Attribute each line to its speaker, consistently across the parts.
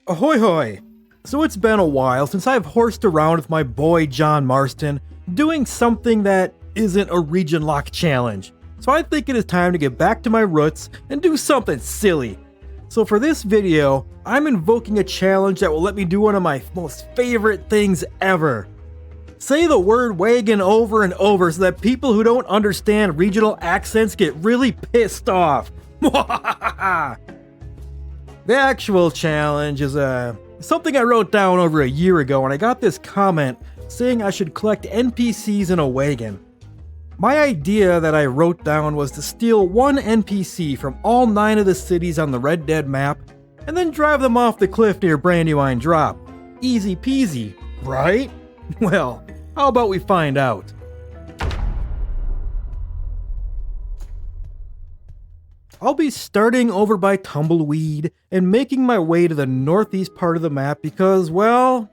Speaker 1: Ahoy hoy! So it's been a while since I've horsed around with my boy John Marston, doing something that isn't a region lock challenge. So I think it is time to get back to my roots and do something silly. So for this video, I'm invoking a challenge that will let me do one of my most favorite things ever. Say the word wagon over and over so that people who don't understand regional accents get really pissed off. The actual challenge is something I wrote down over a year ago, and I got this comment saying I should collect NPCs in a wagon. My idea that I wrote down was to steal one NPC from all 9 of the cities on the Red Dead map, and then drive them off the cliff near Brandywine Drop. Easy peasy, right? Well, how about we find out? I'll be starting over by Tumbleweed and making my way to the northeast part of the map because, well,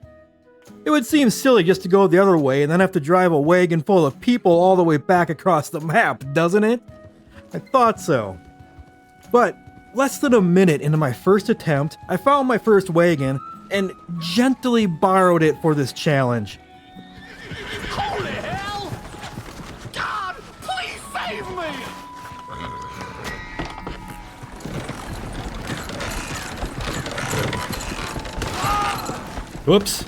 Speaker 1: it would seem silly just to go the other way and then have to drive a wagon full of people all the way back across the map, doesn't it? I thought so. But less than a minute into my first attempt, I found my first wagon and gently borrowed it for this challenge.
Speaker 2: Holy hell! God, please save me!
Speaker 1: Whoops.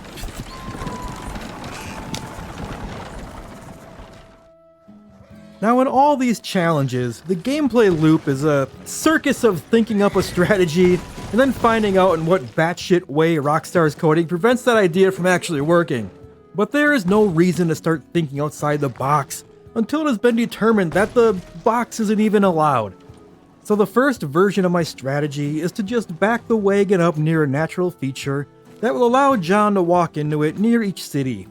Speaker 1: Now in all these challenges, the gameplay loop is a circus of thinking up a strategy and then finding out in what batshit way Rockstar's coding prevents that idea from actually working. But there is no reason to start thinking outside the box until it has been determined that the box isn't even allowed. So the first version of my strategy is to just back the wagon up near a natural feature that will allow John to walk into it near each city.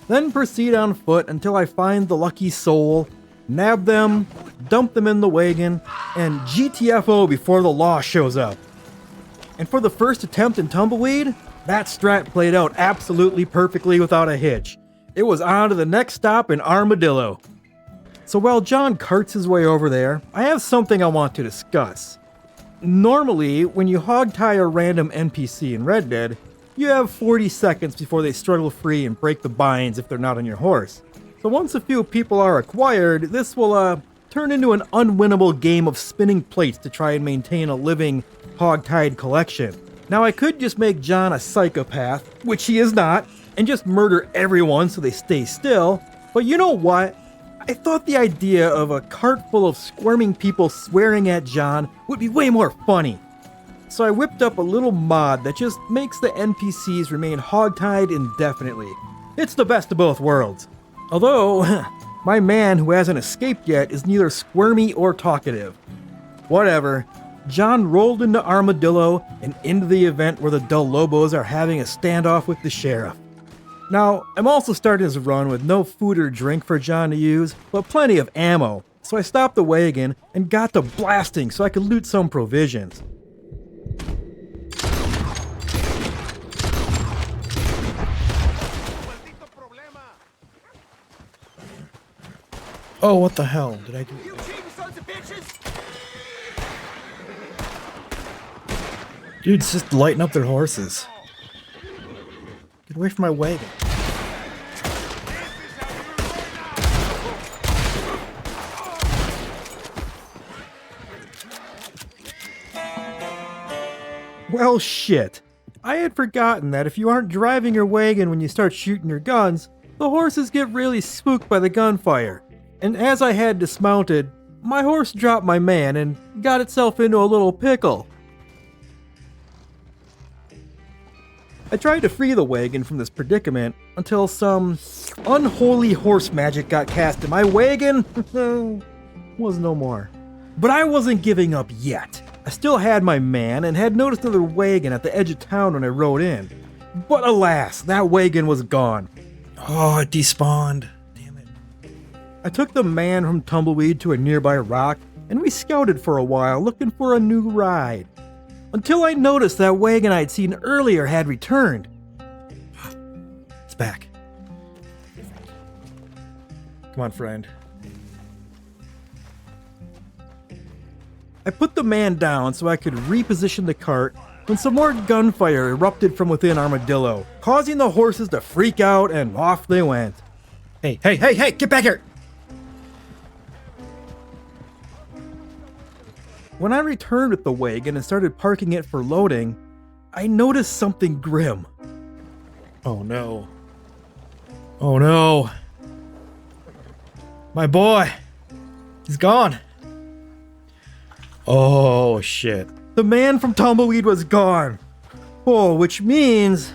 Speaker 1: Then proceed on foot until I find the lucky soul, nab them, dump them in the wagon, and GTFO before the law shows up. And for the first attempt in Tumbleweed, that strat played out absolutely perfectly without a hitch. It was on to the next stop in Armadillo. So while John carts his way over there, I have something I want to discuss. Normally, when you hogtie a random NPC in Red Dead, you have 40 seconds before they struggle free and break the binds if they're not on your horse. So once a few people are acquired, this will turn into an unwinnable game of spinning plates to try and maintain a living, hog-tied collection. Now I could just make John a psychopath, which he is not, and just murder everyone so they stay still, but you know what? I thought the idea of a cart full of squirming people swearing at John would be way more funny. So I whipped up a little mod that just makes the NPCs remain hog-tied indefinitely. It's the best of both worlds. Although, my man who hasn't escaped yet is neither squirmy or talkative. Whatever, John rolled into Armadillo and into the event where the Del Lobos are having a standoff with the sheriff. Now, I'm also starting this run with no food or drink for John to use, but plenty of ammo, so I stopped the wagon and got to blasting so I could loot some provisions. Oh, what the hell did I do?
Speaker 2: You cheating sons of bitches!
Speaker 1: Dudes just lighting up their horses. Get away from my wagon. Well, shit. I had forgotten that if you aren't driving your wagon when you start shooting your guns, the horses get really spooked by the gunfire. And as I had dismounted, my horse dropped my man and got itself into a little pickle. I tried to free the wagon from this predicament until some unholy horse magic got cast and my wagon was no more. But I wasn't giving up yet. I still had my man and had noticed another wagon at the edge of town when I rode in. But alas, that wagon was gone. Oh, it despawned. I took the man from Tumbleweed to a nearby rock, and we scouted for a while looking for a new ride. Until I noticed that wagon I'd seen earlier had returned. It's back. Come on, friend. I put the man down so I could reposition the cart, when some more gunfire erupted from within Armadillo, causing the horses to freak out, and off they went. Hey, get back here! When I returned with the wagon and started parking it for loading, I noticed something grim. Oh no. Oh no. My boy. He's gone. Oh shit. The man from Tumbleweed was gone. Oh, which means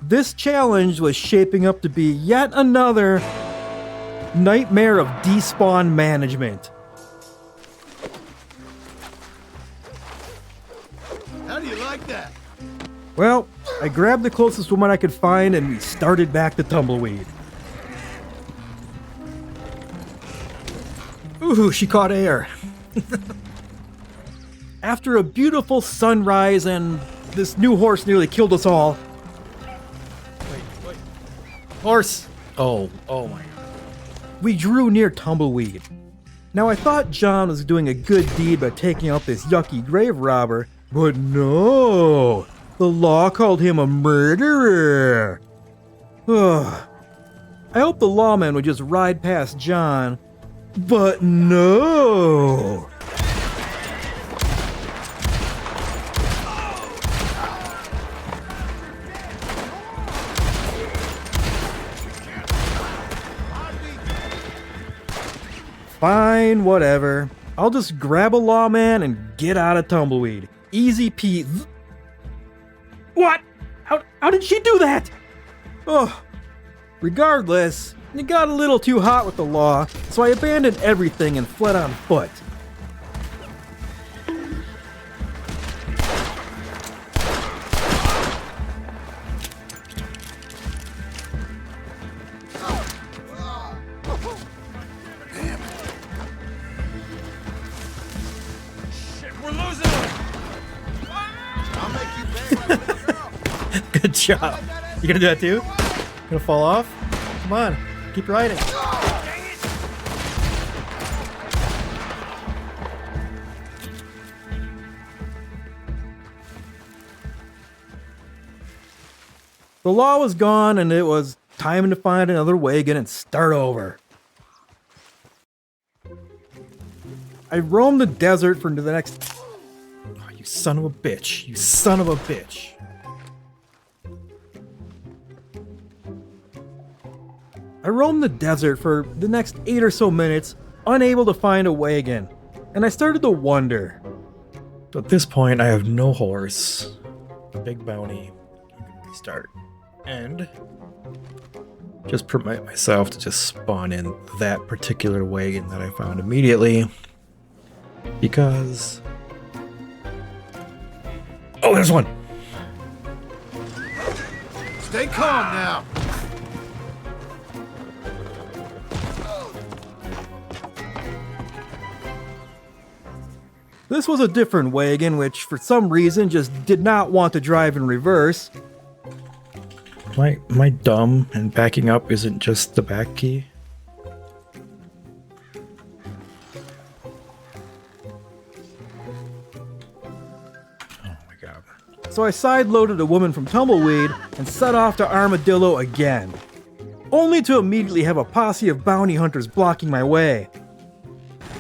Speaker 1: this challenge was shaping up to be yet another nightmare of despawn management.
Speaker 2: How do you like that?
Speaker 1: Well, I grabbed the closest woman I could find and we started back to Tumbleweed. Ooh, she caught air. After a beautiful sunrise and this new horse nearly killed us all. Wait. Horse! Oh my god. We drew near Tumbleweed. Now I thought John was doing a good deed by taking out this yucky grave robber, but no! The law called him a murderer! Ugh. I hope the lawman would just ride past John, but no! Fine, whatever. I'll just grab a lawman and get out of Tumbleweed. Easy peasy. What? How did she do that? Oh. Regardless, it got a little too hot with the law, so I abandoned everything and fled on foot. Good job. You gonna do that too? Gonna fall off? Come on, keep riding. The law was gone and it was time to find another wagon and start over. I roamed the desert for the next... Oh, you son of a bitch. You son of a bitch. I roamed the desert for the next 8 or so minutes, unable to find a wagon, and I started to wonder. At this point, I have no horse. Big bounty. Restart. And just permit myself to just spawn in that particular wagon that I found immediately. Because... Oh, there's one!
Speaker 2: Stay calm now.
Speaker 1: This was a different wagon, which for some reason just did not want to drive in reverse. Am I dumb and backing up isn't just the back key? Oh my god. So I side-loaded a woman from Tumbleweed and set off to Armadillo again. Only to immediately have a posse of bounty hunters blocking my way.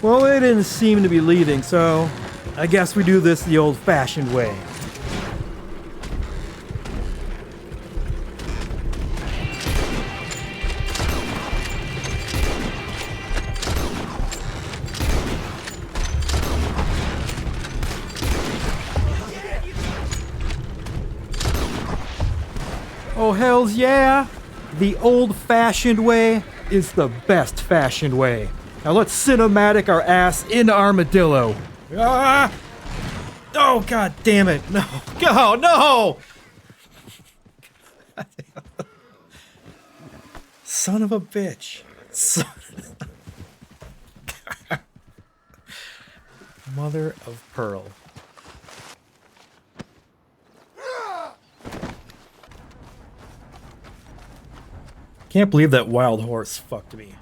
Speaker 1: Well, they didn't seem to be leaving, so I guess we do this the old-fashioned way. Oh, hells yeah! The old-fashioned way is the best-fashioned way. Now let's cinematic our ass into Armadillo. Ah! Oh, god damn it. No. Oh, no! Son of a bitch. Mother of pearl. Can't believe that wild horse fucked me.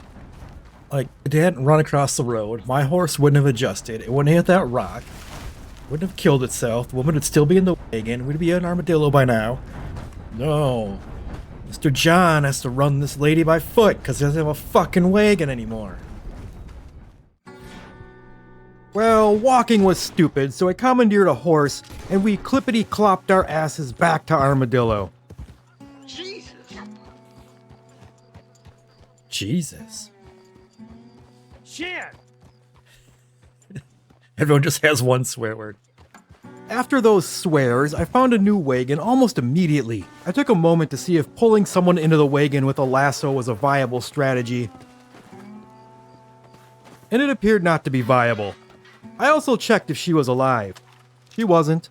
Speaker 1: Like, it hadn't run across the road, my horse wouldn't have adjusted, it wouldn't hit that rock. Wouldn't have killed itself. The woman would still be in the wagon. We'd be an armadillo by now. No. Mr. John has to run this lady by foot because he doesn't have a fucking wagon anymore. Well, walking was stupid, so I commandeered a horse, and we clippity-clopped our asses back to Armadillo. Jesus.
Speaker 3: Shit!
Speaker 1: Everyone just has one swear word. After those swears, I found a new wagon almost immediately. I took a moment to see if pulling someone into the wagon with a lasso was a viable strategy. And it appeared not to be viable. I also checked if she was alive. She wasn't.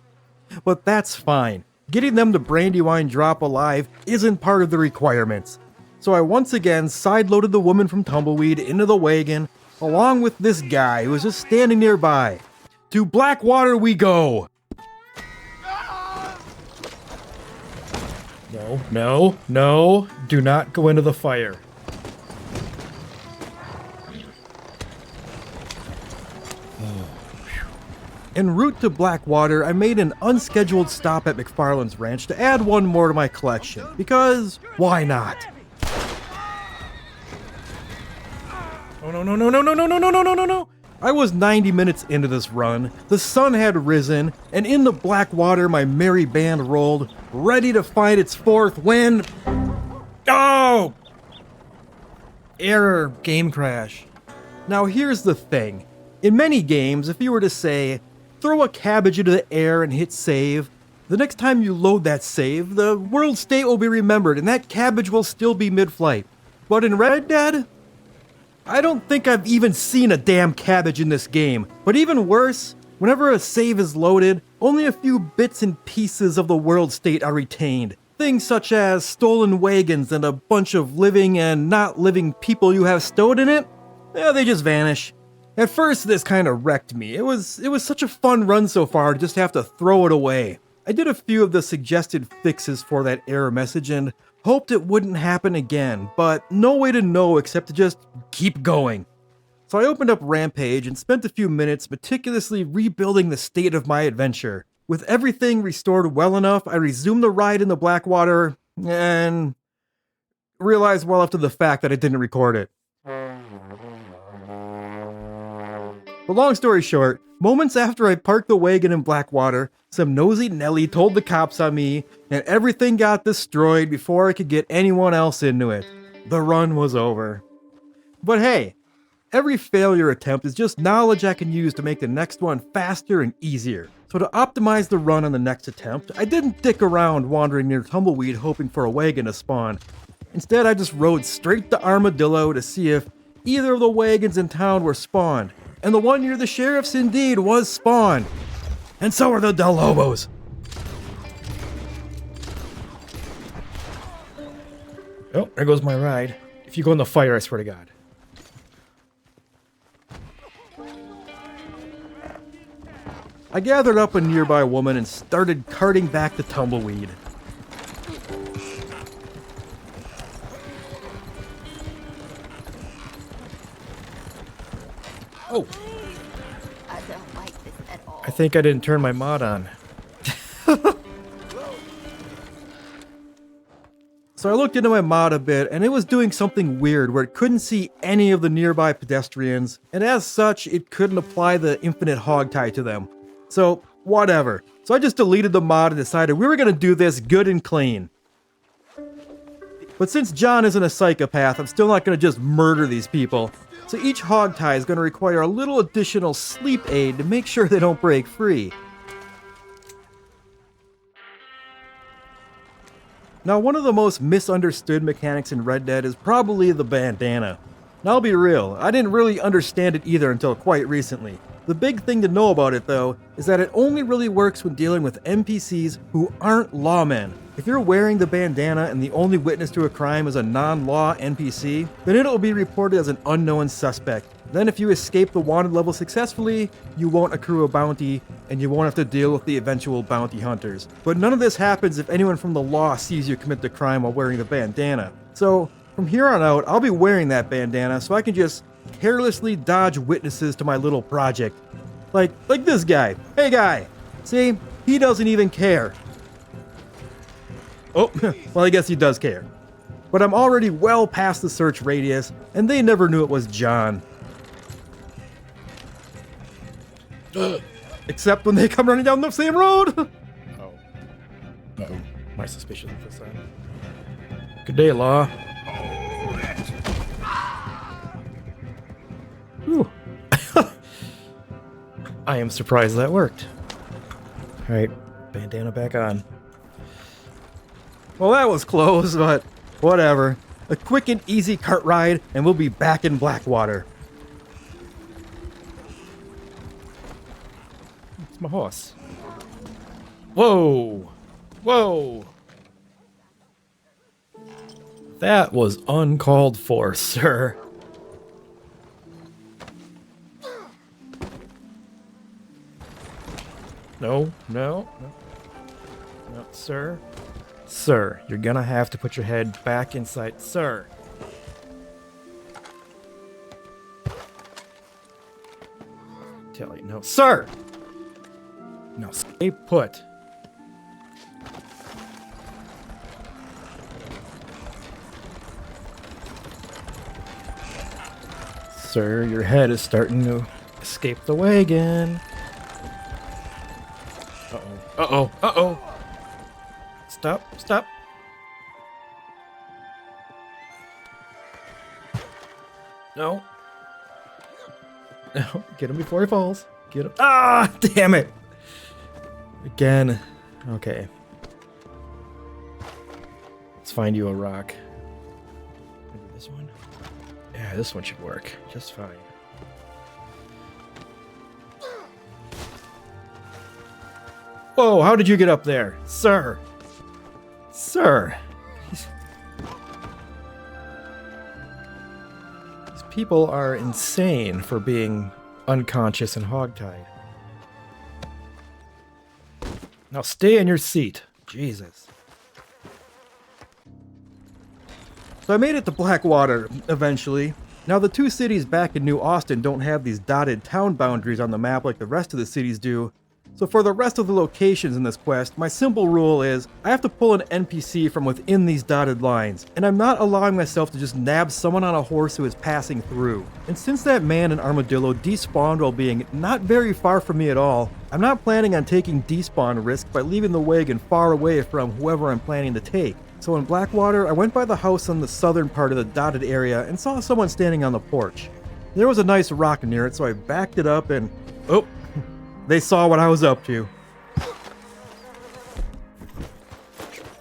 Speaker 1: But that's fine. Getting them to Brandywine drop alive isn't part of the requirements. So I once again sideloaded the woman from Tumbleweed into the wagon, along with this guy who was just standing nearby. To Blackwater we go! No, no, no. Do not go into the fire. En route to Blackwater, I made an unscheduled stop at McFarlane's ranch to add one more to my collection, because why not? Oh no no no no no no no no no no no no! I was 90 minutes into this run, the sun had risen, and in the Blackwater my merry band rolled, ready to find its fourth when... Oh! Error, game crash. Now here's the thing. In many games, if you were to say, throw a cabbage into the air and hit save, the next time you load that save, the world state will be remembered and that cabbage will still be mid-flight. But in Red Dead, I don't think I've even seen a damn cabbage in this game. But even worse, whenever a save is loaded, only a few bits and pieces of the world state are retained. Things such as stolen wagons and a bunch of living and not living people you have stowed in it, they just vanish. At first, this kind of wrecked me. It was such a fun run so far to just have to throw it away. I did a few of the suggested fixes for that error message and hoped it wouldn't happen again, but no way to know except to just keep going. So I opened up Rampage and spent a few minutes meticulously rebuilding the state of my adventure. With everything restored well enough, I resumed the ride in the Blackwater and realized well after the fact that I didn't record it. But long story short, moments after I parked the wagon in Blackwater, some nosy Nelly told the cops on me, and everything got destroyed before I could get anyone else into it. The run was over. But hey, every failure attempt is just knowledge I can use to make the next one faster and easier. So to optimize the run on the next attempt, I didn't dick around wandering near Tumbleweed hoping for a wagon to spawn. Instead, I just rode straight to Armadillo to see if either of the wagons in town were spawned. And the one near the sheriff's indeed was spawned. And so are the Del Lobos. Oh, there goes my ride. If you go in the fire, I swear to God. I gathered up a nearby woman and started carting back the Tumbleweed. Oh.
Speaker 4: I don't like this at all.
Speaker 1: I think I didn't turn my mod on. So I looked into my mod a bit, and it was doing something weird where it couldn't see any of the nearby pedestrians, and as such, it couldn't apply the infinite hogtie to them. So, whatever. So I just deleted the mod and decided we were going to do this good and clean. But since John isn't a psychopath, I'm still not going to just murder these people. So each hogtie is going to require a little additional sleep aid to make sure they don't break free. Now, one of the most misunderstood mechanics in Red Dead is probably the bandana. Now, I'll be real, I didn't really understand it either until quite recently. The big thing to know about it, though, is that it only really works when dealing with NPCs who aren't lawmen. If you're wearing the bandana and the only witness to a crime is a non-law NPC, then it'll be reported as an unknown suspect. Then if you escape the wanted level successfully, you won't accrue a bounty, and you won't have to deal with the eventual bounty hunters. But none of this happens if anyone from the law sees you commit the crime while wearing the bandana. So, from here on out, I'll be wearing that bandana so I can just carelessly dodge witnesses to my little project. Like this guy. Hey guy. See? He doesn't even care. Oh, well I guess he does care. But I'm already well past the search radius, and they never knew it was John. Except when they come running down the same road. Oh. Uh-oh. My suspicions this time. Good day, Law. Whew. I am surprised that worked. Alright, bandana back on. Well, that was close, but whatever. A quick and easy cart ride, and we'll be back in Blackwater. It's my horse. Whoa! Whoa! That was uncalled for, sir. No, no, no. No, sir. Sir, you're gonna have to put your head back inside. Sir. Tell you, no. Sir! No, stay put. Sir, your head is starting to escape the wagon. Uh-oh. Uh-oh. Uh-oh. Stop. Stop. No. No. Get him before he falls. Get him. Ah, damn it. Again. Okay. Let's find you a rock. Maybe this one? Yeah, this one should work just fine. Whoa, how did you get up there? Sir. Sir. These people are insane for being unconscious and hogtied. Now stay in your seat. Jesus. So I made it to Blackwater eventually. Now the two cities back in New Austin don't have these dotted town boundaries on the map like the rest of the cities do. So for the rest of the locations in this quest, my simple rule is I have to pull an NPC from within these dotted lines, and I'm not allowing myself to just nab someone on a horse who is passing through. And since that man in Armadillo despawned while being not very far from me at all, I'm not planning on taking despawn risk by leaving the wagon far away from whoever I'm planning to take. So in Blackwater, I went by the house on the southern part of the dotted area and saw someone standing on the porch. There was a nice rock near it, so I backed it up and... oh! They saw what I was up to.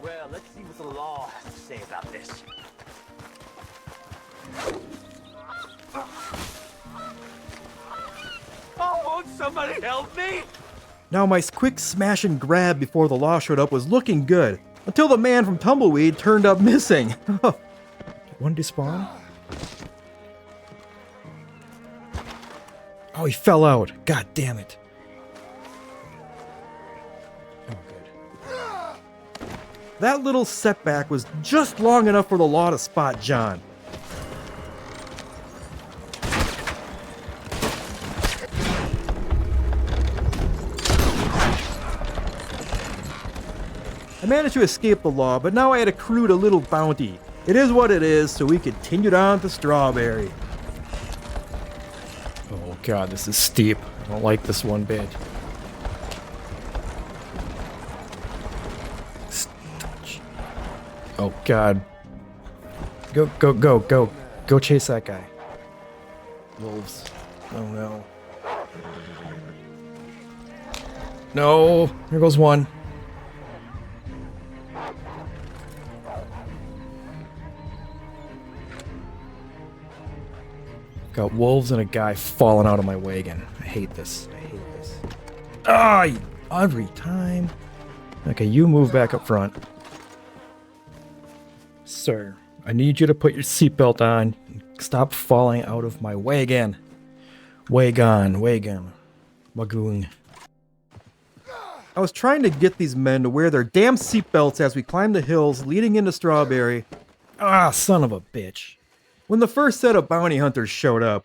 Speaker 3: Well, let's see what the law has to say about this. Oh, won't somebody help me?
Speaker 1: Now my quick smash and grab before the law showed up was looking good, until the man from Tumbleweed turned up missing. Did one despawn? Oh, he fell out. God damn it. That little setback was just long enough for the law to spot John. I managed to escape the law, but now I had accrued a little bounty. It is what it is, so we continued on to Strawberry. Oh god, this is steep. I don't like this one bit. Oh god. Go, go, go, go. Go chase that guy. Wolves. Oh no. No. Here goes one. Got wolves and a guy falling out of my wagon. I hate this. I hate this. Ah! Every time. Okay, you move back up front. Sir, I need you to put your seatbelt on and stop falling out of my wagon. Wagon. Wagoon. I was trying to get these men to wear their damn seatbelts as we climbed the hills leading into Strawberry. Ah, son of a bitch. When the first set of bounty hunters showed up.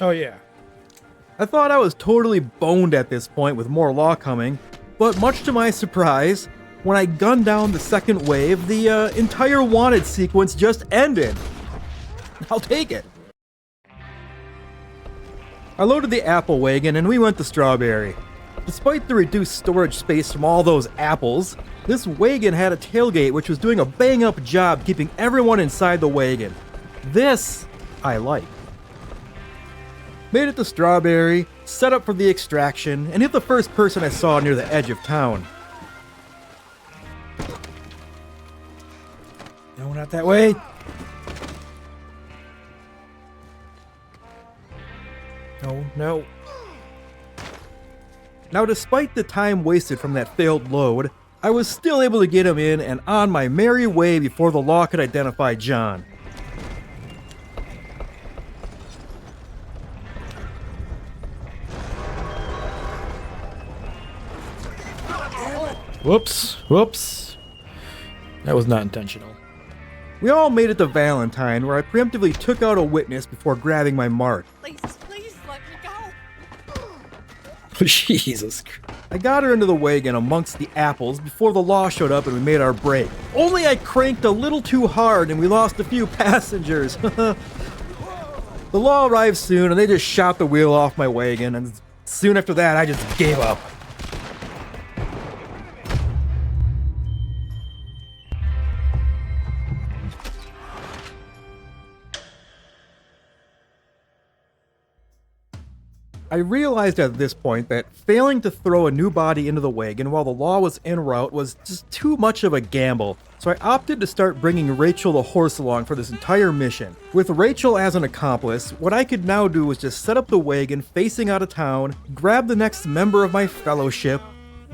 Speaker 1: Oh yeah. I thought I was totally boned at this point with more law coming, but much to my surprise, when I gunned down the second wave, the entire wanted sequence just ended. I'll take it. I loaded the apple wagon and we went to Strawberry. Despite the reduced storage space from all those apples, this wagon had a tailgate which was doing a bang-up job keeping everyone inside the wagon. This, I like. Made it to Strawberry, set up for the extraction, and hit the first person I saw near the edge of town. No, not that way. No, no. Now, despite the time wasted from that failed load, I was still able to get him in and on my merry way before the law could identify John. Whoops. That was not intentional. We all made it to Valentine, where I preemptively took out a witness before grabbing my mark.
Speaker 4: Please let me go.
Speaker 1: Jesus Christ. I got her into the wagon amongst the apples before the law showed up and we made our break. Only I cranked a little too hard and we lost a few passengers. The law arrived soon and they just shot the wheel off my wagon, and soon after that I just gave up. I realized at this point that failing to throw a new body into the wagon while the law was en route was just too much of a gamble, so I opted to start bringing Rachel the horse along for this entire mission. With Rachel as an accomplice, what I could now do was just set up the wagon facing out of town, grab the next member of my fellowship,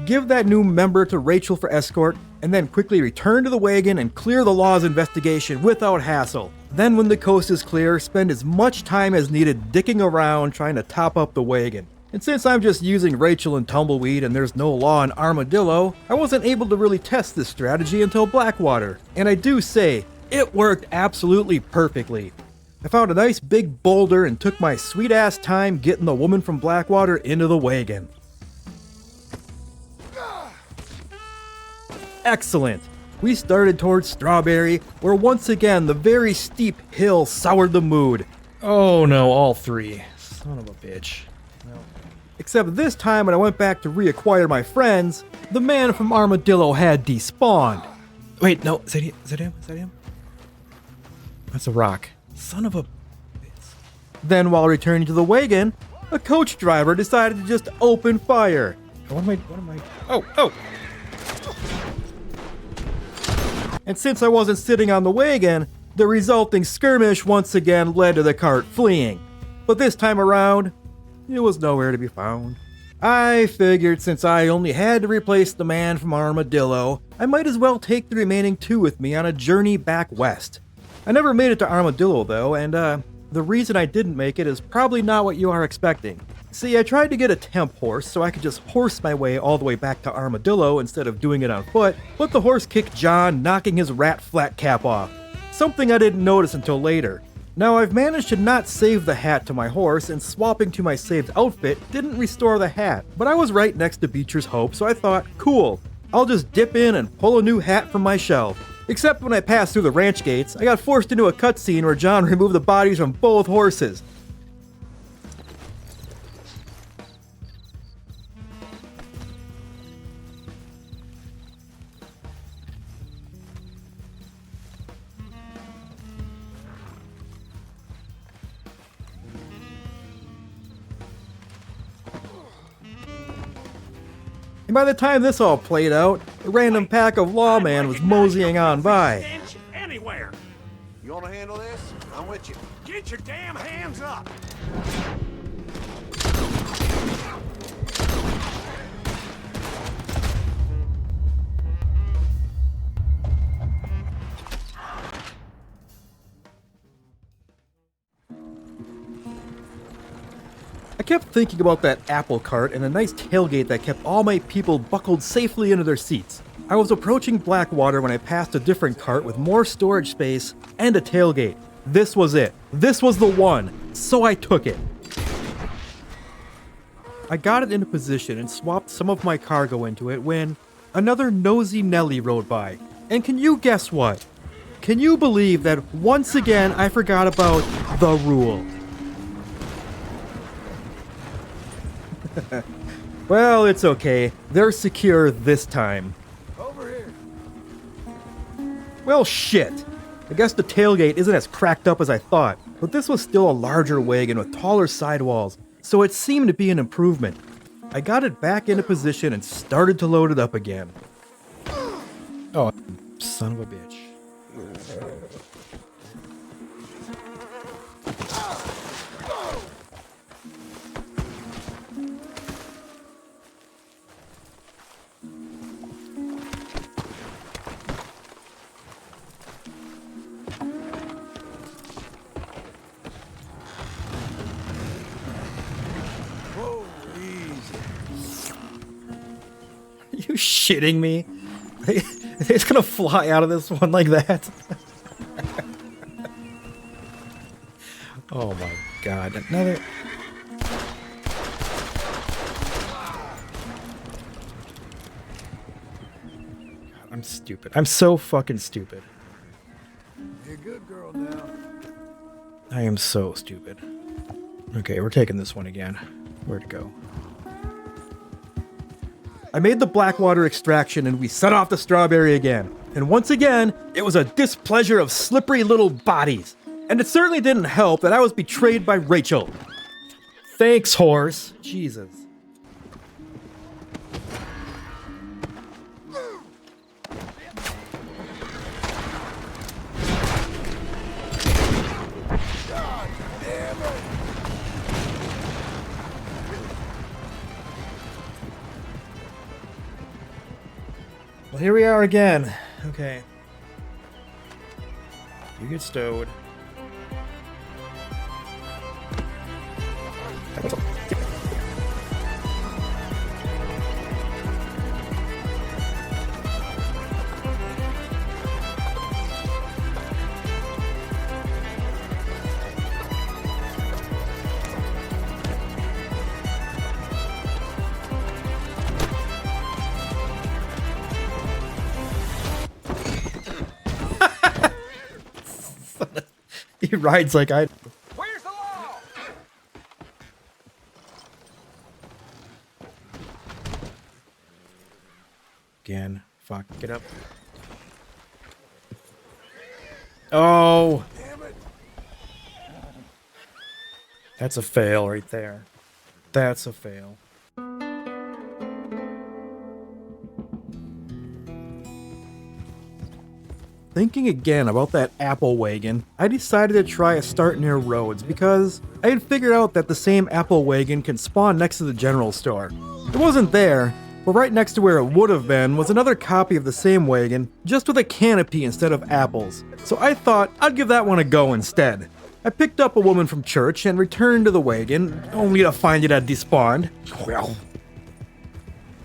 Speaker 1: give that new member to Rachel for escort, and then quickly return to the wagon and clear the law's investigation without hassle. Then when the coast is clear, spend as much time as needed dicking around trying to top up the wagon. And since I'm just using Rachel and Tumbleweed and there's no law in Armadillo, I wasn't able to really test this strategy until Blackwater. And I do say, it worked absolutely perfectly. I found a nice big boulder and took my sweet ass time getting the woman from Blackwater into the wagon. Excellent. We started towards Strawberry, where once again the very steep hill soured the mood. Oh no, all three. Son of a bitch. No. Except this time when I went back to reacquire my friends, the man from Armadillo had despawned. Wait, no, is that him? That's a rock. Son of a bitch. Then while returning to the wagon, a coach driver decided to just open fire. What am I? Oh! And since I wasn't sitting on the wagon, the resulting skirmish once again led to the cart fleeing. But this time around, it was nowhere to be found. I figured since I only had to replace the man from Armadillo, I might as well take the remaining two with me on a journey back west. I never made it to Armadillo though, and the reason I didn't make it is probably not what you are expecting. See, I tried to get a temp horse so I could just horse my way all the way back to Armadillo instead of doing it on foot, but the horse kicked John, knocking his rat flat cap off. Something I didn't notice until later. Now I've managed to not save the hat to my horse, and swapping to my saved outfit didn't restore the hat, but I was right next to Beecher's Hope, so I thought, cool, I'll just dip in and pull a new hat from my shelf. Except when I passed through the ranch gates, I got forced into a cutscene where John removed the bodies from both horses. And by the time this all played out, a random pack of lawmen was moseying on by.
Speaker 2: Anywhere.
Speaker 5: You want to handle this? I'm with you.
Speaker 2: Get your damn hands up.
Speaker 1: I kept thinking about that apple cart and the nice tailgate that kept all my people buckled safely into their seats. I was approaching Blackwater when I passed a different cart with more storage space and a tailgate. This was it. This was the one, so I took it. I got it into position and swapped some of my cargo into it when another nosy Nelly rode by. And can you guess what? Can you believe that once again I forgot about the rule? Well, it's okay. They're secure this time.
Speaker 5: Over here.
Speaker 1: Well, shit. I guess the tailgate isn't as cracked up as I thought, but this was still a larger wagon with taller sidewalls, so it seemed to be an improvement. I got it back into position and started to load it up again. Oh, son of a bitch. You shitting me? It's gonna fly out of this one like that? Oh my god, another... I'm stupid. I'm so fucking stupid.
Speaker 5: You're a good girl now.
Speaker 1: I am so stupid. Okay, we're taking this one again. Where'd it go? I made the Blackwater extraction and we set off the strawberry again. And once again, it was a displeasure of slippery little bodies. And it certainly didn't help that I was betrayed by Rachel. Thanks, horse. Jesus. Well, here we are again. Okay. You get stowed. He rides like I...
Speaker 3: Where's the law?
Speaker 1: Again. Fuck. Get up. Oh!
Speaker 5: Damn it.
Speaker 1: That's a fail right there. That's a fail. Thinking again about that apple wagon, I decided to try a start near roads because I had figured out that the same apple wagon can spawn next to the general store. It wasn't there, but right next to where it would have been was another copy of the same wagon, just with a canopy instead of apples. So I thought I'd give that one a go instead. I picked up a woman from church and returned to the wagon, only to find it had despawned. Well.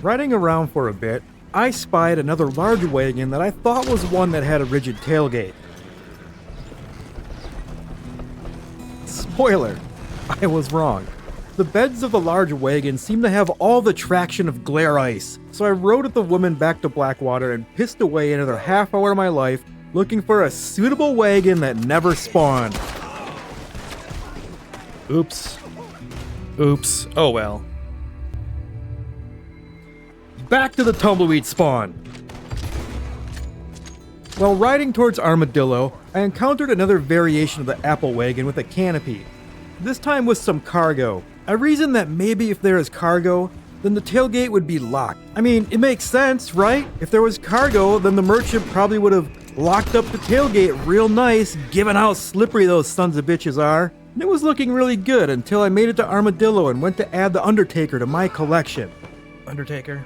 Speaker 1: Riding around for a bit, I spied another large wagon that I thought was one that had a rigid tailgate. Spoiler, I was wrong. The beds of the large wagon seemed to have all the traction of glare ice, so I rode the woman back to Blackwater and pissed away another half hour of my life looking for a suitable wagon that never spawned. Oops. Oops. Oh well. Back to the tumbleweed spawn. While riding towards Armadillo, I encountered another variation of the apple wagon with a canopy. This time with some cargo. I reasoned that maybe if there is cargo, then the tailgate would be locked. I mean, it makes sense, right? If there was cargo, then the merchant probably would have locked up the tailgate real nice, given how slippery those sons of bitches are. And it was looking really good until I made it to Armadillo and went to add the Undertaker to my collection. Undertaker?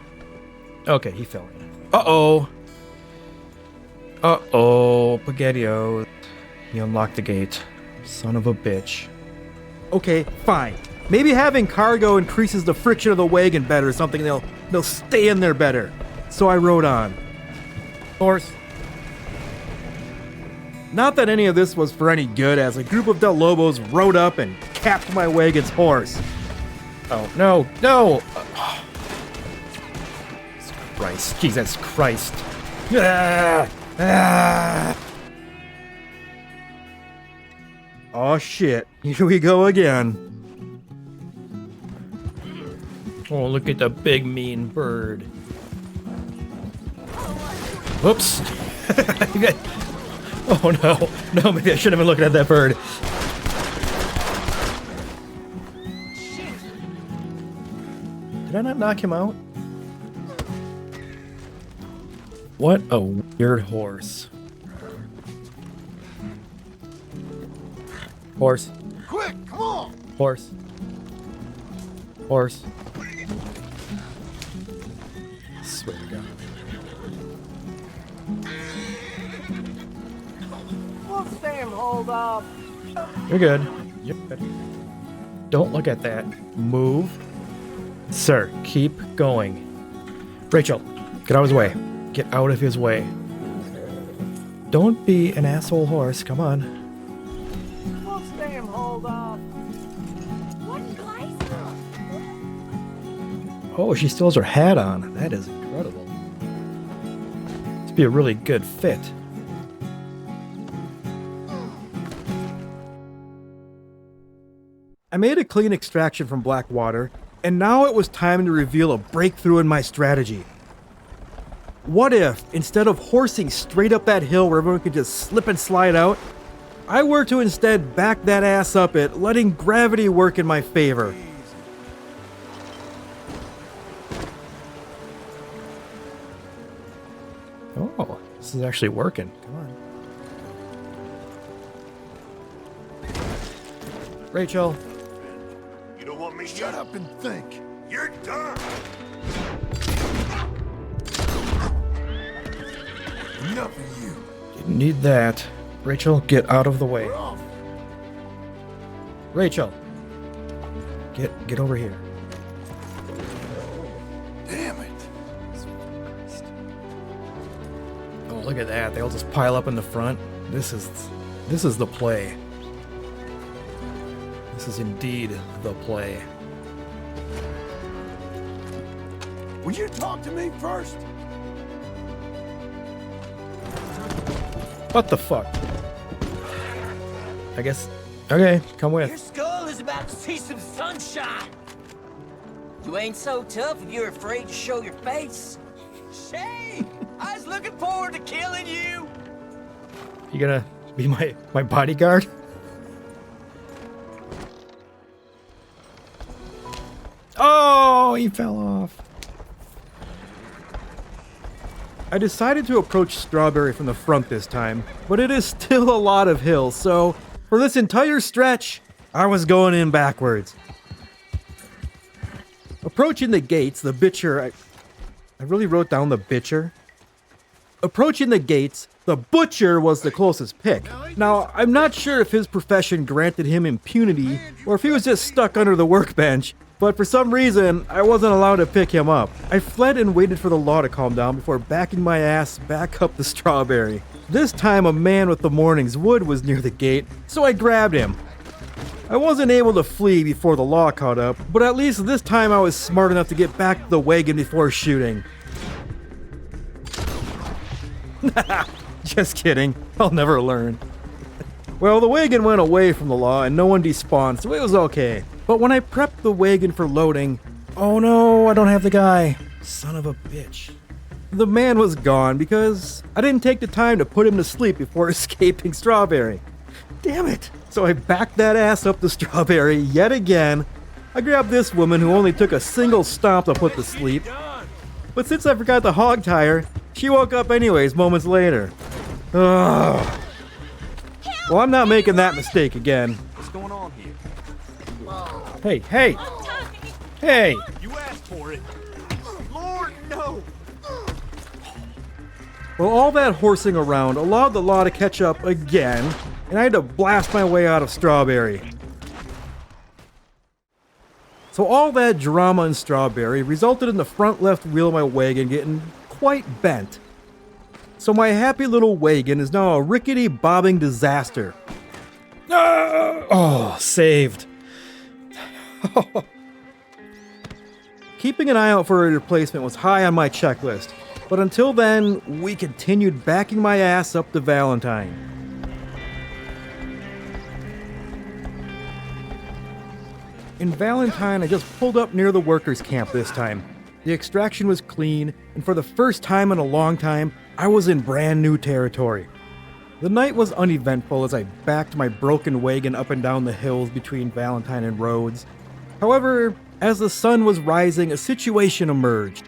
Speaker 1: Okay, he fell in. Uh-oh. Uh-oh. Spaghetti-O. He unlocked the gate. Son of a bitch. Okay, fine. Maybe having cargo increases the friction of the wagon better or something. They'll stay in there better. So I rode on. Horse. Not that any of this was for any good, as a group of Del Lobos rode up and capped my wagon's horse. Oh, no, no! Christ, Jesus Christ. Ah! Ah! Oh shit, here we go again. Oh, look at the big mean bird. Whoops. Oh no, no, maybe I shouldn't have been looking at that bird. Did I not knock him out? What a weird horse. Horse.
Speaker 5: Quick, come on!
Speaker 1: Horse. Horse. I swear to God.
Speaker 3: What's damn hold up?
Speaker 1: You're good. You're good. Don't look at that. Move. Sir, keep going. Rachel, get out of his way. Get out of his way. Don't be an asshole horse. Come on.
Speaker 3: What's damn hold up?
Speaker 4: What place?
Speaker 1: Oh, she still has her hat on. That is incredible. This would be a really good fit. I made a clean extraction from Blackwater, and now it was time to reveal a breakthrough in my strategy. What if, instead of horsing straight up that hill where everyone could just slip and slide out, I were to instead back that ass up it, letting gravity work in my favor? Oh, this is actually working. Come on. Rachel.
Speaker 2: You don't want me
Speaker 5: Shut
Speaker 2: yet?
Speaker 5: up and think.
Speaker 2: You're done.
Speaker 5: Enough of you.
Speaker 1: Didn't need that. Rachel, get out of the way.
Speaker 5: We're off.
Speaker 1: Rachel. Get over here.
Speaker 5: Damn it.
Speaker 1: Oh, look at that. They all just pile up in the front. This is the play. This is indeed the play.
Speaker 5: Will you talk to me first?
Speaker 1: What the fuck? I guess. Okay, come
Speaker 3: Your
Speaker 1: with.
Speaker 3: skull is about to see some sunshine. You ain't so tough if you're afraid to show your face. Shame! I was looking forward to killing you.
Speaker 1: You gonna be my bodyguard? Oh, he fell off. I decided to approach Strawberry from the front this time, but it is still a lot of hills, so for this entire stretch, I was going in backwards. Approaching the gates, the butcher... I really wrote down the butcher. Approaching the gates, the butcher was the closest pick. Now, I'm not sure if his profession granted him impunity, or if he was just stuck under the workbench, but for some reason, I wasn't allowed to pick him up. I fled and waited for the law to calm down before backing my ass back up the Strawberry. This time, a man with the morning's wood was near the gate, so I grabbed him. I wasn't able to flee before the law caught up, but at least this time I was smart enough to get back to the wagon before shooting. Just kidding, I'll never learn. Well, the wagon went away from the law and no one despawned, so it was okay. But when I prepped the wagon for loading, oh no, I don't have the guy. Son of a bitch. The man was gone because I didn't take the time to put him to sleep before escaping Strawberry. Damn it. So I backed that ass up the Strawberry yet again. I grabbed this woman who only took a single stomp to put to sleep. But since I forgot the hog tire, she woke up anyways moments later. Ugh. Well, I'm not making that mistake again.
Speaker 3: What's going on here?
Speaker 1: Hey, hey, hey!
Speaker 2: You asked for it. Lord, no.
Speaker 1: Well, all that horsing around allowed the law to catch up again, and I had to blast my way out of Strawberry. So all that drama in Strawberry resulted in the front left wheel of my wagon getting quite bent. So my happy little wagon is now a rickety bobbing disaster. Oh, saved. Keeping an eye out for a replacement was high on my checklist, but until then, we continued backing my ass up to Valentine. In Valentine, I just pulled up near the workers' camp this time. The extraction was clean, and for the first time in a long time, I was in brand new territory. The night was uneventful as I backed my broken wagon up and down the hills between Valentine and Rhodes. However, as the sun was rising, a situation emerged.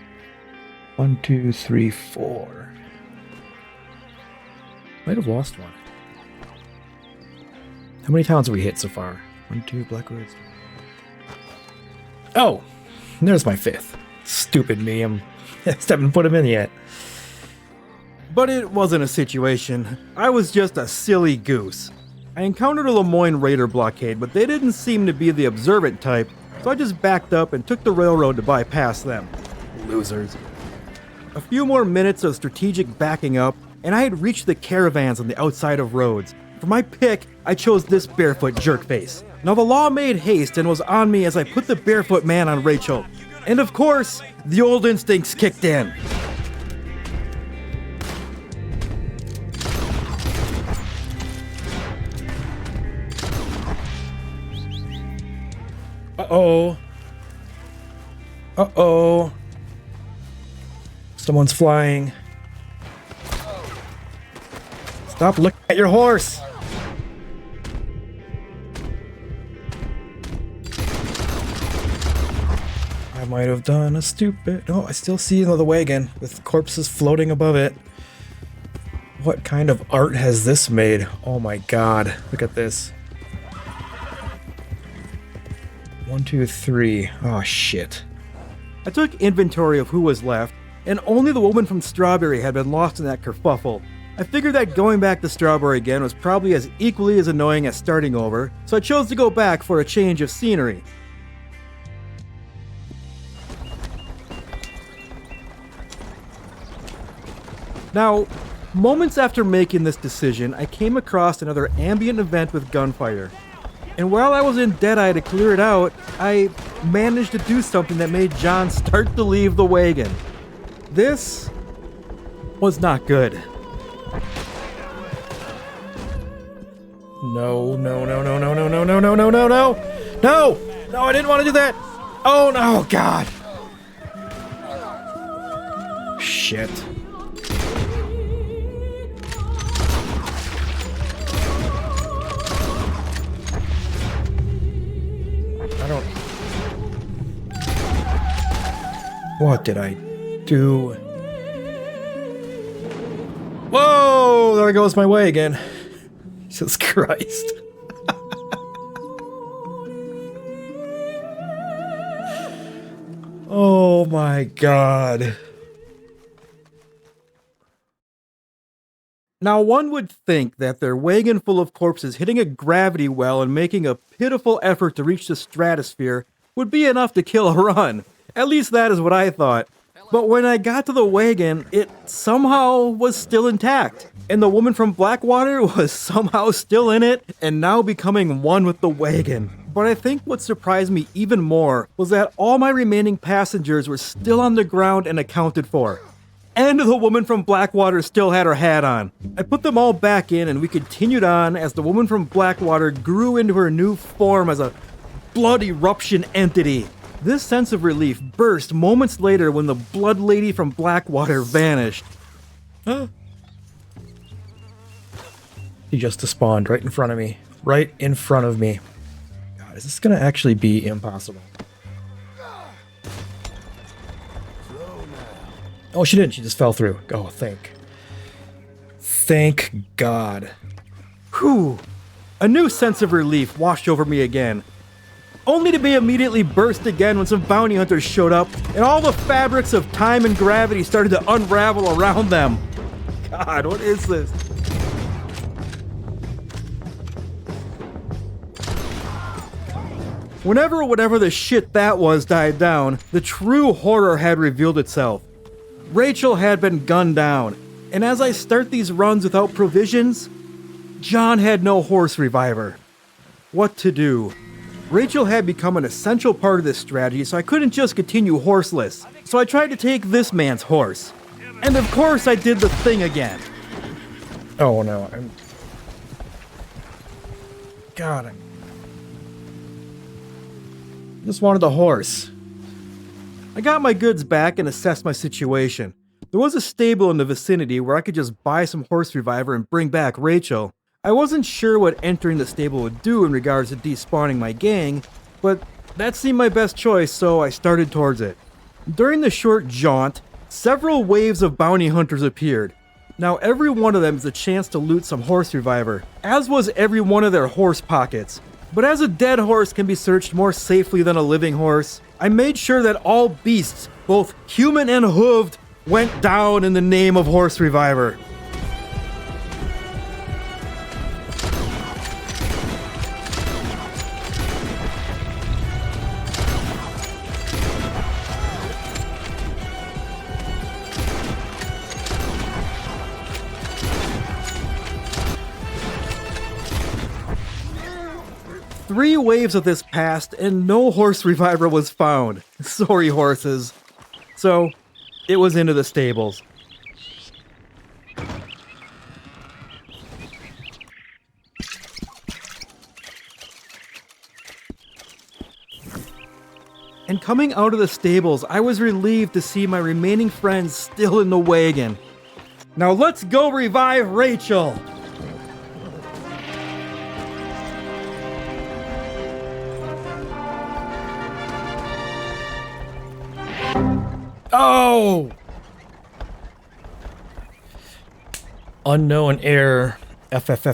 Speaker 1: 1, 2, 3, 4. Might have lost one. How many towns have we hit so far? 1, 2, Black Woods. Oh, there's my 5th. Stupid me, I just haven't put him in yet. But it wasn't a situation. I was just a silly goose. I encountered a Lemoyne Raider blockade, but they didn't seem to be the observant type, so I just backed up and took the railroad to bypass them. Losers. A few more minutes of strategic backing up, and I had reached the caravans on the outside of Rhodes. For my pick, I chose this barefoot jerkface. Now the law made haste and was on me as I put the barefoot man on Rachel. And of course, the old instincts kicked in. Uh-oh. Uh-oh. Someone's flying. Stop looking at your horse! I might have done a stupid... Oh, I still see the wagon with corpses floating above it. What kind of art has this made? Oh my god. Look at this. 1, 2, 3. Oh shit. I took inventory of who was left, and only the woman from Strawberry had been lost in that kerfuffle. I figured that going back to Strawberry again was probably as equally as annoying as starting over, so I chose to go back for a change of scenery. Now, moments after making this decision, I came across another ambient event with gunfire. And while I was in Deadeye to clear it out, I managed to do something that made John start to leave the wagon. This was not good. No, no, no, no, no, no, no, no, no, no, no, no! No! No, I didn't want to do that! Oh no, God! Shit. What did I do? Whoa! There goes my way again. Jesus Christ. Oh my god. Now one would think that their wagon full of corpses hitting a gravity well and making a pitiful effort to reach the stratosphere would be enough to kill a run. At least that is what I thought. But when I got to the wagon, it somehow was still intact. And the woman from Blackwater was somehow still in it and now becoming one with the wagon. But I think what surprised me even more was that all my remaining passengers were still on the ground and accounted for. And the woman from Blackwater still had her hat on. I put them all back in and we continued on as the woman from Blackwater grew into her new form as a blood eruption entity. This sense of relief burst moments later when the blood lady from Blackwater vanished. Huh? He just despawned right in front of me. Right in front of me. God, is this gonna actually be impossible? Oh, she didn't. She just fell through. Oh, thank God. Whew. A new sense of relief washed over me again. Only to be immediately burst again when some bounty hunters showed up and all the fabrics of time and gravity started to unravel around them. God, what is this? Whatever the shit that was died down, the true horror had revealed itself. Rachel had been gunned down, and as I start these runs without provisions, John had no horse reviver. What to do? Rachel had become an essential part of this strategy, so I couldn't just continue horseless. So I tried to take this man's horse. And of course I did the thing again. Oh no, God, I just wanted the horse. I got my goods back and assessed my situation. There was a stable in the vicinity where I could just buy some horse reviver and bring back Rachel. I wasn't sure what entering the stable would do in regards to despawning my gang, but that seemed my best choice, so I started towards it. During the short jaunt, several waves of bounty hunters appeared. Now every one of them is a chance to loot some horse reviver, as was every one of their horse pockets. But as a dead horse can be searched more safely than a living horse, I made sure that all beasts, both human and hooved, went down in the name of horse reviver. Three waves of this passed, and no horse reviver was found. Sorry, horses. So, it was into the stables. And coming out of the stables, I was relieved to see my remaining friends still in the wagon. Now let's go revive Rachel! Oh! Unknown error. F.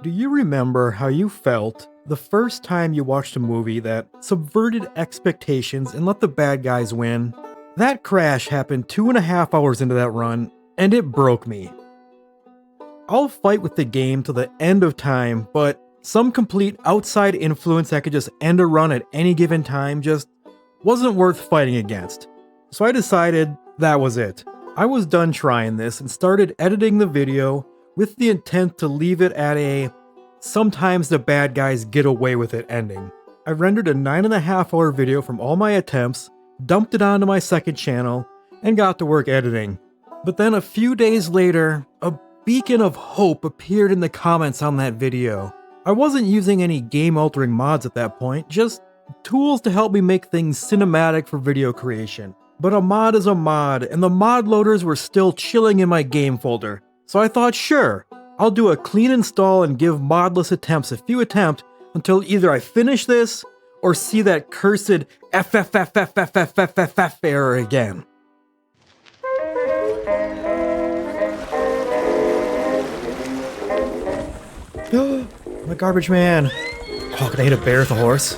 Speaker 1: Do you remember how you felt the first time you watched a movie that subverted expectations and let the bad guys win? That crash happened 2.5 hours into that run, and it broke me. I'll fight with the game till the end of time, but some complete outside influence that could just end a run at any given time just wasn't worth fighting against. So I decided that was it. I was done trying this and started editing the video with the intent to leave it at a sometimes the bad guys get away with it ending. I rendered a 9.5 hour video from all my attempts, dumped it onto my second channel, and got to work editing. But then a few days later, a beacon of hope appeared in the comments on that video. I wasn't using any game-altering mods at that point, just tools to help me make things cinematic for video creation. But a mod is a mod, and the mod loaders were still chilling in my game folder. So I thought, sure, I'll do a clean install and give modless attempts a few attempts until either I finish this or see that cursed FFFFFFFF error again. My garbage man. Oh, can I hit a bear with a horse?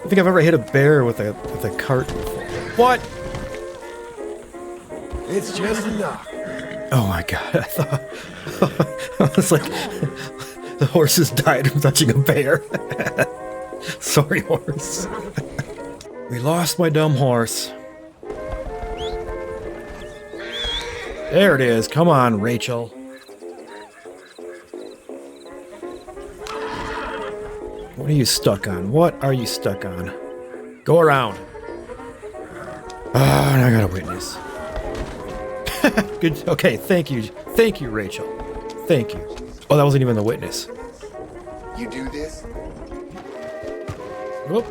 Speaker 1: I think I've ever hit a bear with a cart before. What?
Speaker 5: It's just a knock.
Speaker 1: Oh my god, I thought I was like the horses died from touching a bear. Sorry, horse. We lost my dumb horse. There it is. Come on, Rachel. What are you stuck on? What are you stuck on? Go around. Ah, and I got a witness. Good. Okay, thank you. Thank you, Rachel. Thank you. Oh, that wasn't even the witness.
Speaker 5: You do this?
Speaker 1: Whoop.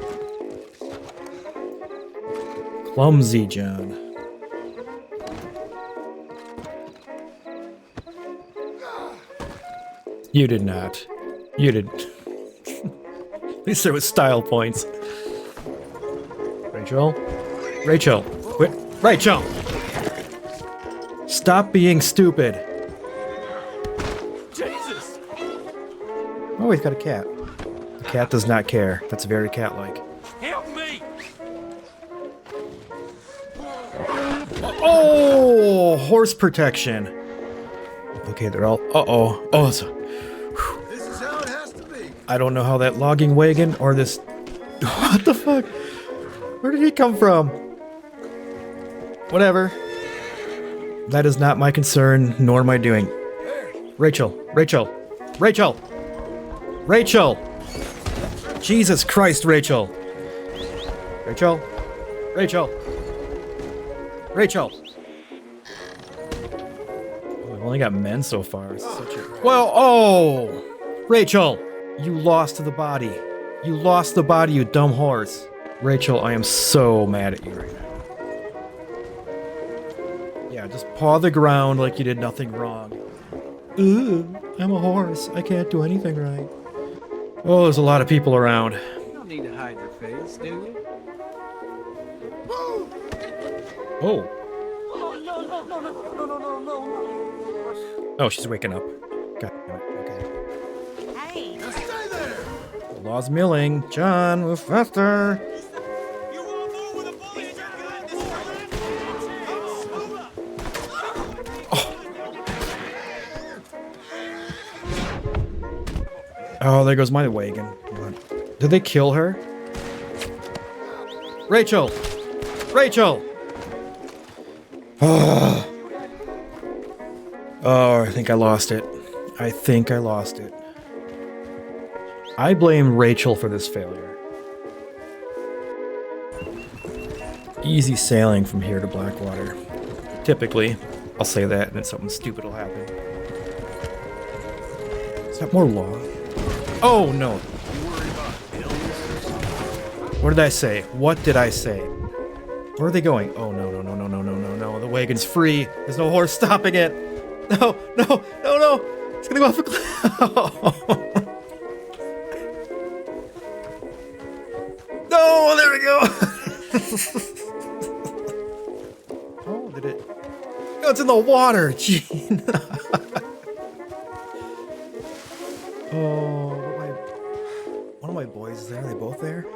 Speaker 1: Clumsy John. You did not. You did. At least there was style points. Rachel? Rachel! Quit. Rachel! Stop being stupid.
Speaker 3: Jesus!
Speaker 1: Oh, he's got a cat. The cat does not care. That's very cat-like.
Speaker 3: Help me!
Speaker 1: Oh! Horse protection. Okay, they're all... Uh-oh. Oh, it's...
Speaker 5: This is how it has to be.
Speaker 1: I don't know how that logging wagon or this... What the fuck? Where did he come from? Whatever. That is not my concern, nor am I doing. Rachel. Rachel. Rachel. Rachel. Jesus Christ, Rachel. Rachel. Rachel. Rachel. Oh, I've only got men so far. It's such a... Well, oh! Rachel! You lost the body. You lost the body, you dumb horse. Rachel, I am so mad at you right now. Yeah, just paw the ground like you did nothing wrong. Ooh, I'm a horse. I can't do anything right. Oh, there's a lot of people around.
Speaker 6: You don't need to hide your face, do you?
Speaker 1: Oh. Oh, she's waking up. God damn it. Okay.
Speaker 4: Hey.
Speaker 1: The law's milling. John, move faster. Oh, there goes my wagon. Did they kill her? Rachel! Rachel! Oh, I think I lost it. I think I lost it. I blame Rachel for this failure. Easy sailing from here to Blackwater. Typically, I'll say that and then something stupid will happen. Is that more law? Oh, no. What did I say? What did I say? Where are they going? Oh, no, no, no, no, no, no, no, no. The wagon's free. There's no horse stopping it. No, no, no, no. It's gonna go off a cliff. No, there we go. Oh, did it? Oh, it's in the water. Gene. Oh, one of my boys is there. Are they both there?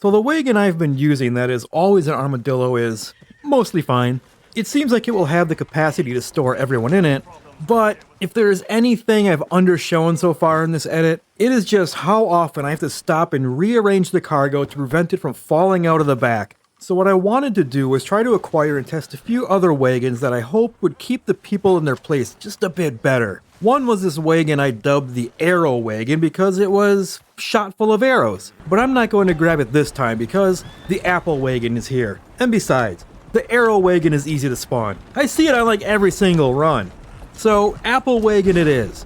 Speaker 1: So the wagon I've been using that is always an armadillo is mostly fine. It seems like it will have the capacity to store everyone in it, but if there is anything I've undershown so far in this edit, it is just how often I have to stop and rearrange the cargo to prevent it from falling out of the back. So what I wanted to do was try to acquire and test a few other wagons that I hope would keep the people in their place just a bit better. One was this wagon I dubbed the Arrow Wagon because it was shot full of arrows. But I'm not going to grab it this time because the Apple Wagon is here. And besides, the Arrow Wagon is easy to spawn. I see it on like every single run. So Apple Wagon it is.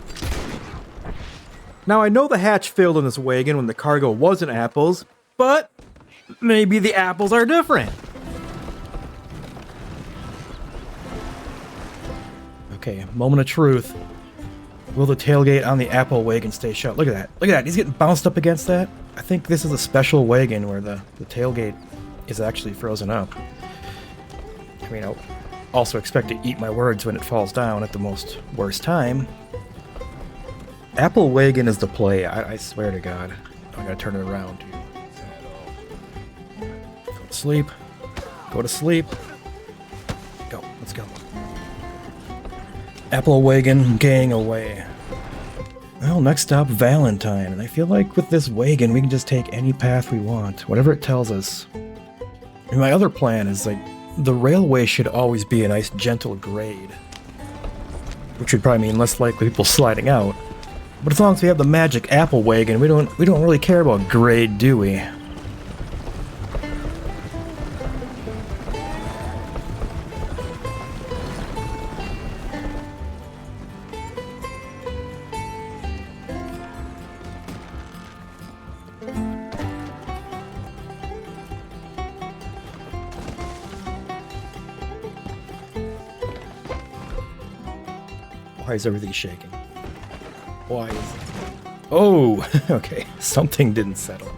Speaker 1: Now I know the hatch failed in this wagon when the cargo wasn't apples, but maybe the apples are different. Okay, moment of truth. Will the tailgate on the Apple Wagon stay shut? Look at that. Look at that. He's getting bounced up against that. I think this is a special wagon where the tailgate is actually frozen up. I mean, I'll also expect to eat my words when it falls down at the most worst time. Apple Wagon is the play. I swear to God. I gotta turn it around, too. Go to sleep. Go to sleep. Go. Let's go. Apple Wagon, gang away. Well, next stop, Valentine. And I feel like with this wagon, we can just take any path we want, whatever it tells us. And my other plan is, like, the railway should always be a nice, gentle grade. Which would probably mean less likely people sliding out. But as long as we have the magic Apple Wagon, we don't really care about grade, do we? Why is everything shaking? Why is it? Oh, okay. Something didn't settle.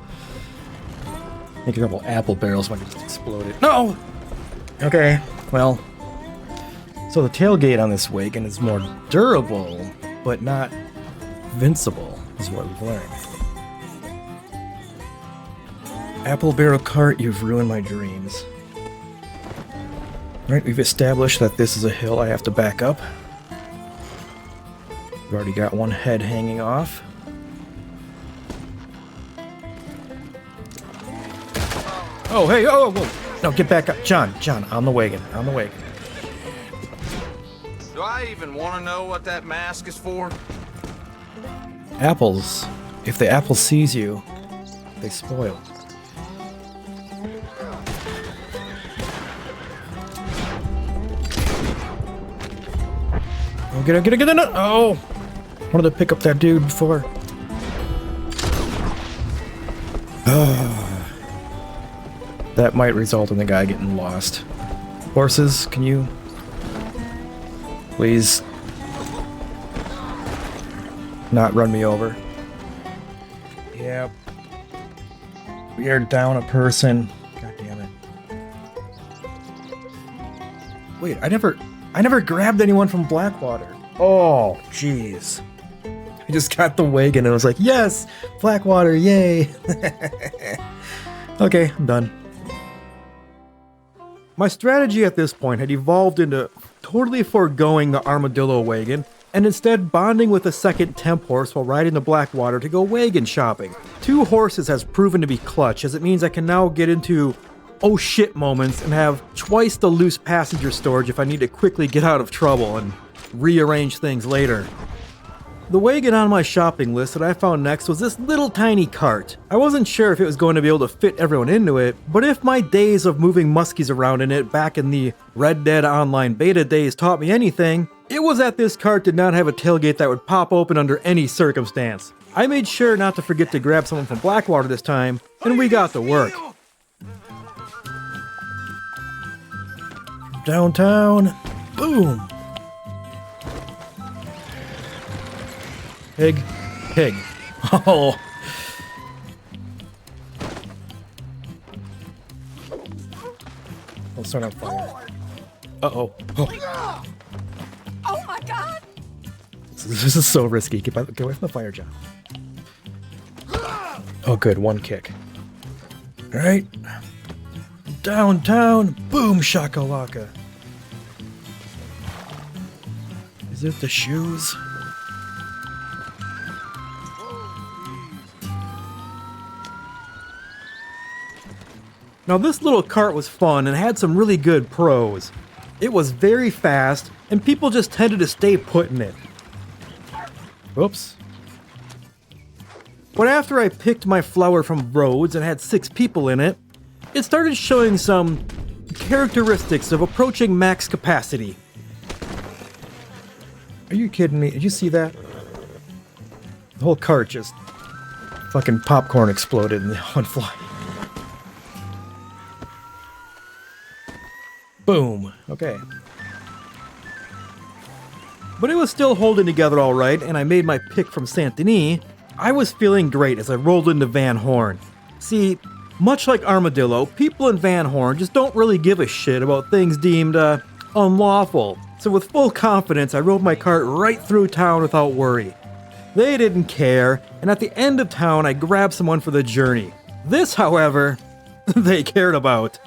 Speaker 1: I think a couple apple barrels might have just exploded. No! Okay, well. So the tailgate on this wagon is more durable, but not invincible, is what we've learned. Apple barrel cart, you've ruined my dreams. Alright, we've established that this is a hill I have to back up. We've already got one head hanging off. Oh, hey, oh, whoa. No, get back up. John, on the wagon, on the wagon.
Speaker 7: Do I even want to know what that mask is for?
Speaker 1: Apples. If the apple sees you, they spoil. Oh, get it. Oh! Wanted to pick up that dude before. That might result in the guy getting lost. Horses, can you please not run me over? Yep. We are down a person. God damn it. Wait, I never grabbed anyone from Blackwater. Oh, jeez. I just got the wagon and I was like, yes, Blackwater, yay. Okay, I'm done. My strategy at this point had evolved into totally foregoing the armadillo wagon and instead bonding with a second temp horse while riding the Blackwater to go wagon shopping. 2 horses has proven to be clutch, as it means I can now get into oh shit moments and have twice the loose passenger storage if I need to quickly get out of trouble and rearrange things later. The wagon on my shopping list that I found next was this little tiny cart. I wasn't sure if it was going to be able to fit everyone into it, but if my days of moving muskies around in it back in the Red Dead Online beta days taught me anything, it was that this cart did not have a tailgate that would pop open under any circumstance. I made sure not to forget to grab someone from Blackwater this time, and we got to work. Downtown, boom. Pig. Oh. I'll start on fire. Uh-oh. Oh.
Speaker 4: Oh my god!
Speaker 1: This is so risky. Get away from the fire, John. Oh, good. One kick. All right. Downtown. Boom, shakalaka. Is it the shoes? Now this little cart was fun and had some really good pros. It was very fast, and people just tended to stay put in it. Oops. But after I picked my flower from Rhodes and had 6 people in it, it started showing some characteristics of approaching max capacity. Are you kidding me? Did you see that? The whole cart just fucking popcorn exploded and went flying. Boom. Okay. But it was still holding together all right, and I made my pick from Saint Denis. I was feeling great as I rolled into Van Horn. See, much like Armadillo, people in Van Horn just don't really give a shit about things deemed, unlawful. So with full confidence, I rode my cart right through town without worry. They didn't care, and at the end of town, I grabbed someone for the journey. This, however, they cared about.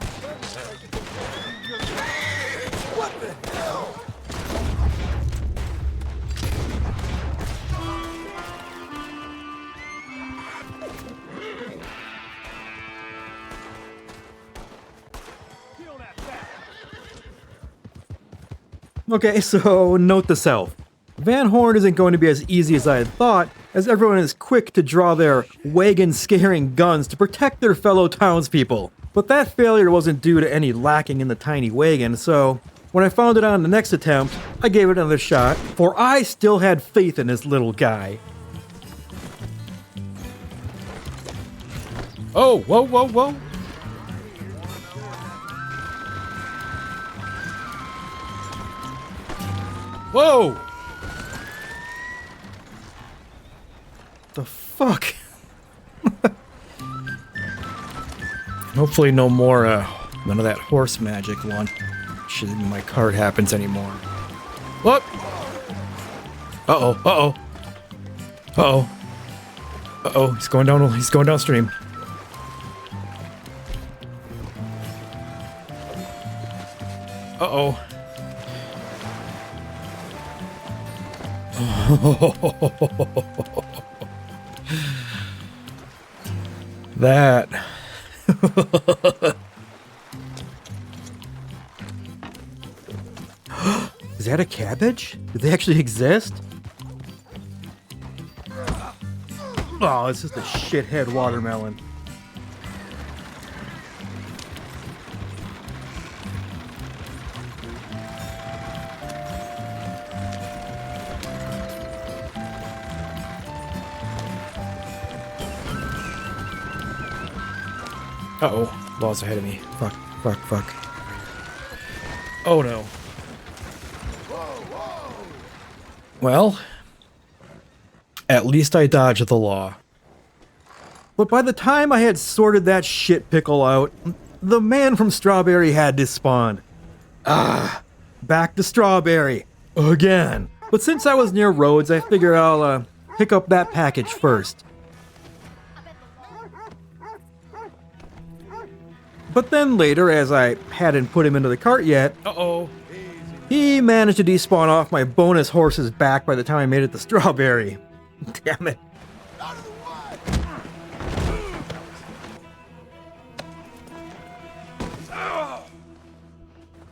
Speaker 1: Okay, so note to self. Van Horn isn't going to be as easy as I had thought, as everyone is quick to draw their wagon-scaring guns to protect their fellow townspeople. But that failure wasn't due to any lacking in the tiny wagon, so when I found it on the next attempt, I gave it another shot, for I still had faith in this little guy. Oh, whoa, whoa, whoa. Whoa! The fuck? Hopefully no more, none of that horse magic launch shit in my cart happens anymore. What? Uh-oh, uh-oh. Uh-oh. Uh-oh, he's going downstream. Uh-oh. That. Is that a cabbage? Do they actually exist? Oh, it's just a shithead watermelon. Uh-oh. Law's ahead of me. Fuck, fuck, fuck. Oh no. Well, at least I dodged the law. But by the time I had sorted that shit pickle out, the man from Strawberry had despawned. Ah, back to Strawberry. Again. But since I was near Rhodes, I figured I'll pick up that package first. But then later, as I hadn't put him into the cart yet, he managed to despawn off my bonus horse's back by the time I made it to Strawberry. Damn it.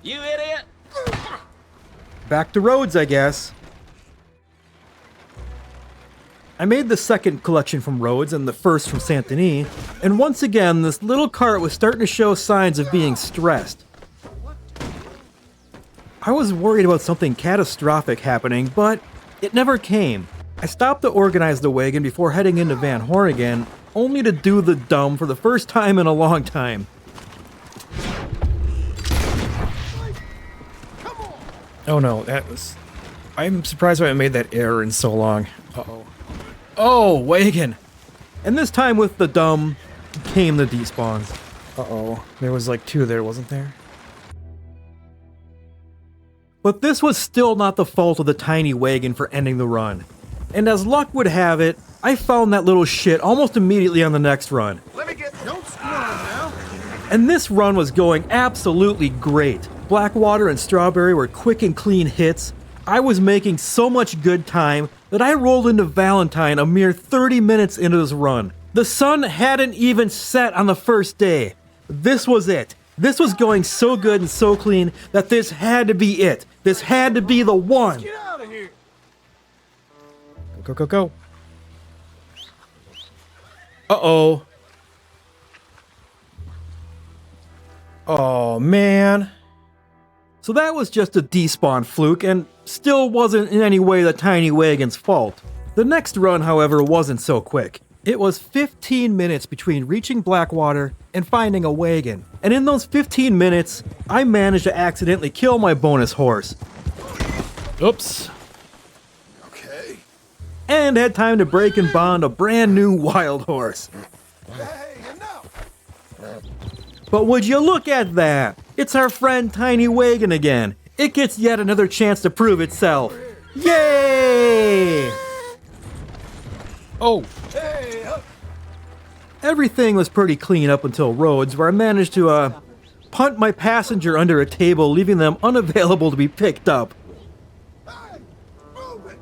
Speaker 3: You idiot!
Speaker 1: Back to Rhodes, I guess. I made the second collection from Rhodes and the first from Saint Denis, and once again, this little cart was starting to show signs of being stressed. I was worried about something catastrophic happening, but it never came. I stopped to organize the wagon before heading into Van Horn again, only to do the dumb for the first time in a long time. Oh no, that was... I'm surprised why I made that error in so long. Uh-oh. Oh, wagon! And this time with the dumb came the despawns. Uh-oh. There was like 2 there, wasn't there? But this was still not the fault of the tiny wagon for ending the run. And as luck would have it, I found that little shit almost immediately on the next run.
Speaker 5: Let me get. Don't squirm now.
Speaker 1: And this run was going absolutely great. Blackwater and Strawberry were quick and clean hits. I was making so much good time that I rolled into Valentine a mere 30 minutes into this run. The sun hadn't even set on the first day. This was it. This was going so good and so clean that this had to be it. This had to be the one.
Speaker 5: Get out of here.
Speaker 1: Go, go, go. Uh-oh. Oh, man. So that was just a despawn fluke, and still wasn't in any way the tiny wagon's fault. The next run, however, wasn't so quick. It was 15 minutes between reaching Blackwater and finding a wagon. And in those 15 minutes, I managed to accidentally kill my bonus horse. Oops.
Speaker 5: Okay.
Speaker 1: And had time to break and bond a brand new wild horse.
Speaker 5: Hey, enough.
Speaker 1: But would you look at that? It's our friend Tiny Wagon again. It gets yet another chance to prove itself. Yay! Oh.
Speaker 5: Hey, up.
Speaker 1: Everything was pretty clean up until Rhodes, where I managed to punt my passenger under a table, leaving them unavailable to be picked up.
Speaker 5: Hey, move it.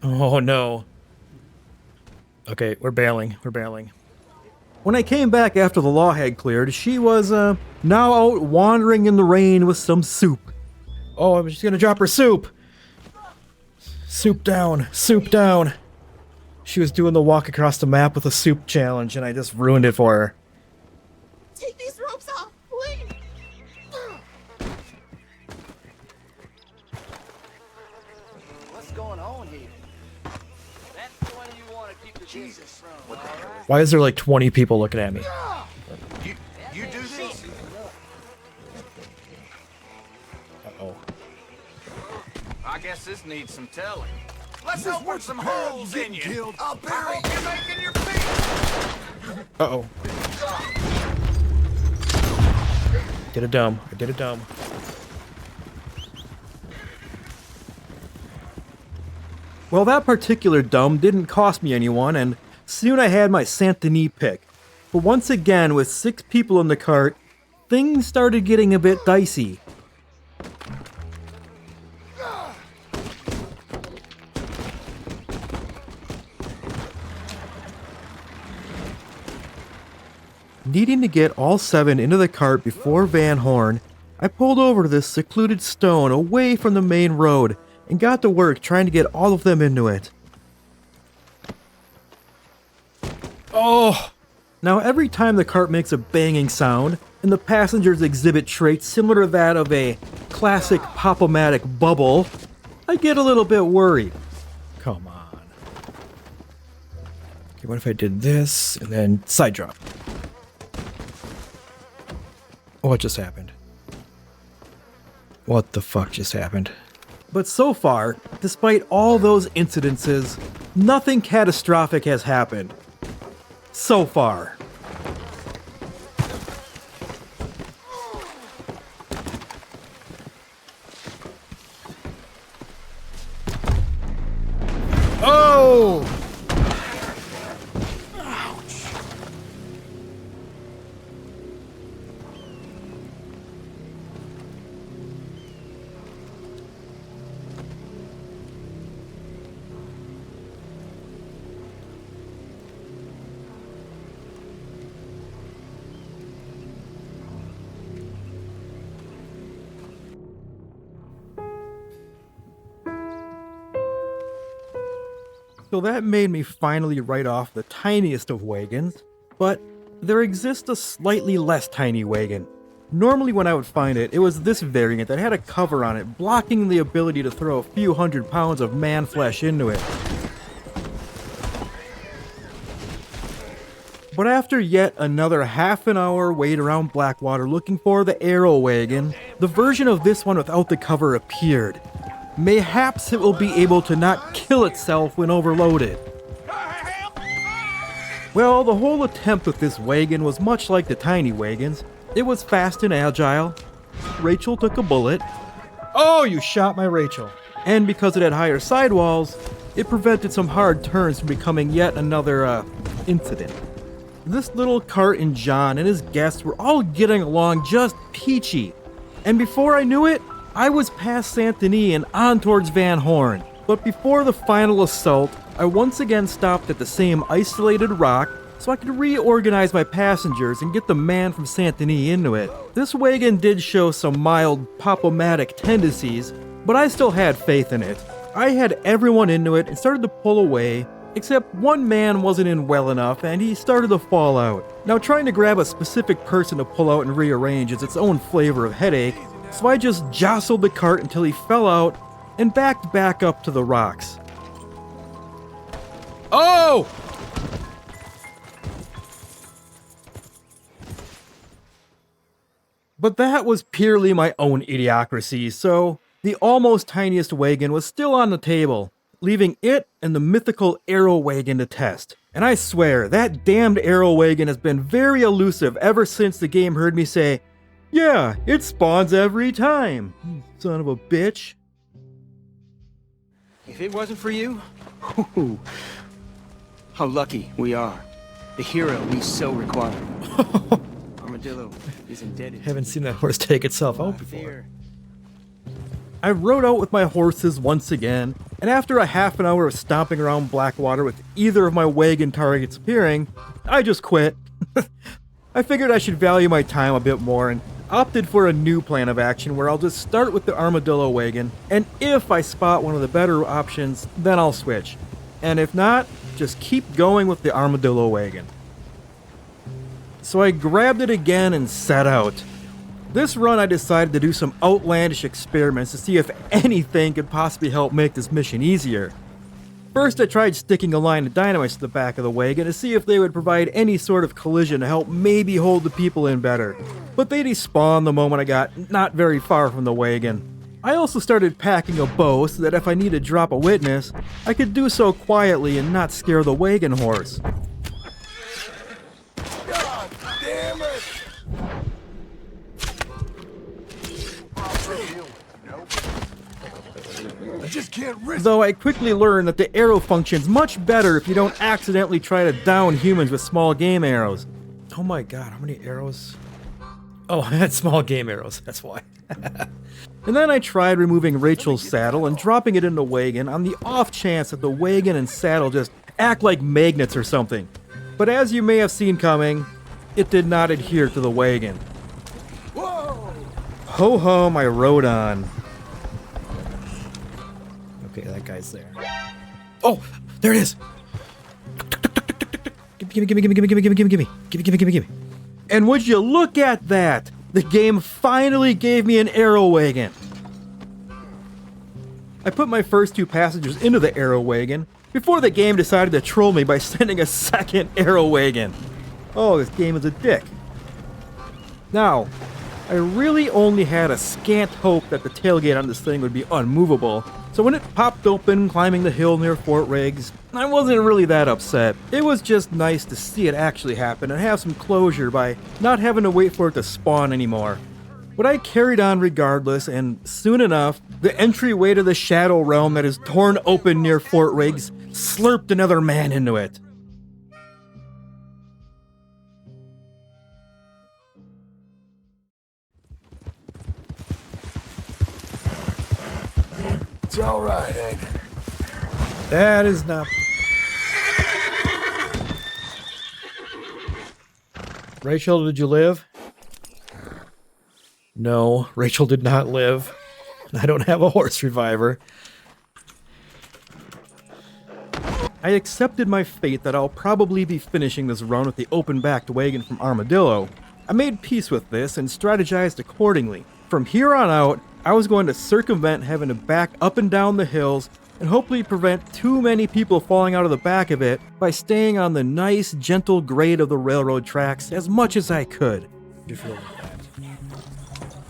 Speaker 1: Oh no. Okay, we're bailing. We're bailing. When I came back after the law had cleared, she was now out wandering in the rain with some soup. Oh, I'm just gonna drop her soup. Soup down, soup down. She was doing the walk across the map with a soup challenge, and I just ruined it for her.
Speaker 4: Take these ropes off, please.
Speaker 3: What's going on here? That's the one you want to keep the Jesus from, all right?
Speaker 1: Why is there like 20 people looking at me?
Speaker 2: You do this?
Speaker 1: Uh-oh.
Speaker 7: I guess this needs some telling.
Speaker 2: Let's
Speaker 5: This
Speaker 2: open
Speaker 5: works
Speaker 2: some
Speaker 5: for
Speaker 2: holes in
Speaker 5: getting
Speaker 2: you.
Speaker 5: killed. I'll
Speaker 2: I
Speaker 5: bury
Speaker 2: hope you're making your feet.
Speaker 1: Uh-oh. Did a dumb. I did a dumb. Well, that particular dumb didn't cost me anyone, and soon I had my Saint Denis pick. But once again, with 6 people in the cart, things started getting a bit dicey. Needing to get all 7 into the cart before Van Horn, I pulled over to this secluded stone away from the main road and got to work trying to get all of them into it. Oh! Now every time the cart makes a banging sound, and the passengers exhibit traits similar to that of a classic pop-o-matic bubble, I get a little bit worried. Come on. Okay, what if I did this, and then side drop? What just happened? What the fuck just happened? But so far, despite all those incidences, nothing catastrophic has happened. So far. Oh! So that made me finally write off the tiniest of wagons, but there exists a slightly less tiny wagon. Normally when I would find it, it was this variant that had a cover on it, blocking the ability to throw a few hundred pounds of man flesh into it. But after yet another half an hour wait around Blackwater looking for the arrow wagon, the version of this one without the cover appeared. Mayhaps it will be able to not kill itself when overloaded. Well, the whole attempt with this wagon was much like the tiny wagons. It was fast and agile. Rachel took a bullet. Oh, you shot my Rachel. And because it had higher sidewalls, it prevented some hard turns from becoming yet another, incident. This little cart and John and his guests were all getting along just peachy. And before I knew it, I was past Saint Denis and on towards Van Horn. But before the final assault, I once again stopped at the same isolated rock so I could reorganize my passengers and get the man from Saint Denis into it. This wagon did show some mild pop-o-matic tendencies, but I still had faith in it. I had everyone into it and started to pull away, except one man wasn't in well enough and he started to fall out. Now trying to grab a specific person to pull out and rearrange is its own flavor of headache, so I just jostled the cart until he fell out and backed back up to the rocks. Oh! But that was purely my own idiocracy, so the almost tiniest wagon was still on the table, leaving it and the mythical arrow wagon to test. And I swear, that damned arrow wagon has been very elusive ever since the game heard me say, "Yeah, it spawns every time, son of a bitch."
Speaker 6: If it wasn't for you, how lucky we are. The hero we so require. Armadillo is indebted.
Speaker 1: Haven't seen that horse take itself out before. I rode out with my horses once again, and after a half an hour of stomping around Blackwater with either of my wagon targets appearing, I just quit. I figured I should value my time a bit more and opted for a new plan of action where I'll just start with the armadillo wagon, and if I spot one of the better options, then I'll switch. And if not, just keep going with the armadillo wagon. So I grabbed it again and set out. This run I decided to do some outlandish experiments to see if anything could possibly help make this mission easier. First I tried sticking a line of dynamite to the back of the wagon to see if they would provide any sort of collision to help maybe hold the people in better, but they despawned the moment I got not very far from the wagon. I also started packing a bow so that if I needed to drop a witness, I could do so quietly and not scare the wagon horse.
Speaker 5: God damn it! I just can't risk.
Speaker 1: Though I quickly learned that the arrow functions much better if you don't accidentally try to down humans with small game arrows. Oh my god, how many arrows? Oh, I had small game arrows, that's why. And then I tried removing Rachel's saddle and dropping it in the wagon on the off chance that the wagon and saddle just act like magnets or something. But as you may have seen coming, it did not adhere to the wagon.
Speaker 5: Whoa!
Speaker 1: Ho hum, I rode on. Okay, that guy's there. Oh, there it is! Gimme. And would you look at that? The game finally gave me an arrow wagon. I put my first 2 passengers into the arrow wagon before the game decided to troll me by sending a second arrow wagon. Oh, this game is a dick. Now, I really only had a scant hope that the tailgate on this thing would be unmovable, so when it popped open climbing the hill near Fort Riggs, I wasn't really that upset. It was just nice to see it actually happen and have some closure by not having to wait for it to spawn anymore. But I carried on regardless, and soon enough, the entryway to the Shadow Realm that is torn open near Fort Riggs slurped another man into it.
Speaker 5: It's all right, ain't it?
Speaker 1: That is not... Rachel, did you live? No, Rachel did not live. I don't have a horse reviver. I accepted my fate that I'll probably be finishing this run with the open-backed wagon from Armadillo. I made peace with this and strategized accordingly. From here on out, I was going to circumvent having to back up and down the hills and hopefully prevent too many people falling out of the back of it by staying on the nice, gentle grade of the railroad tracks as much as I could.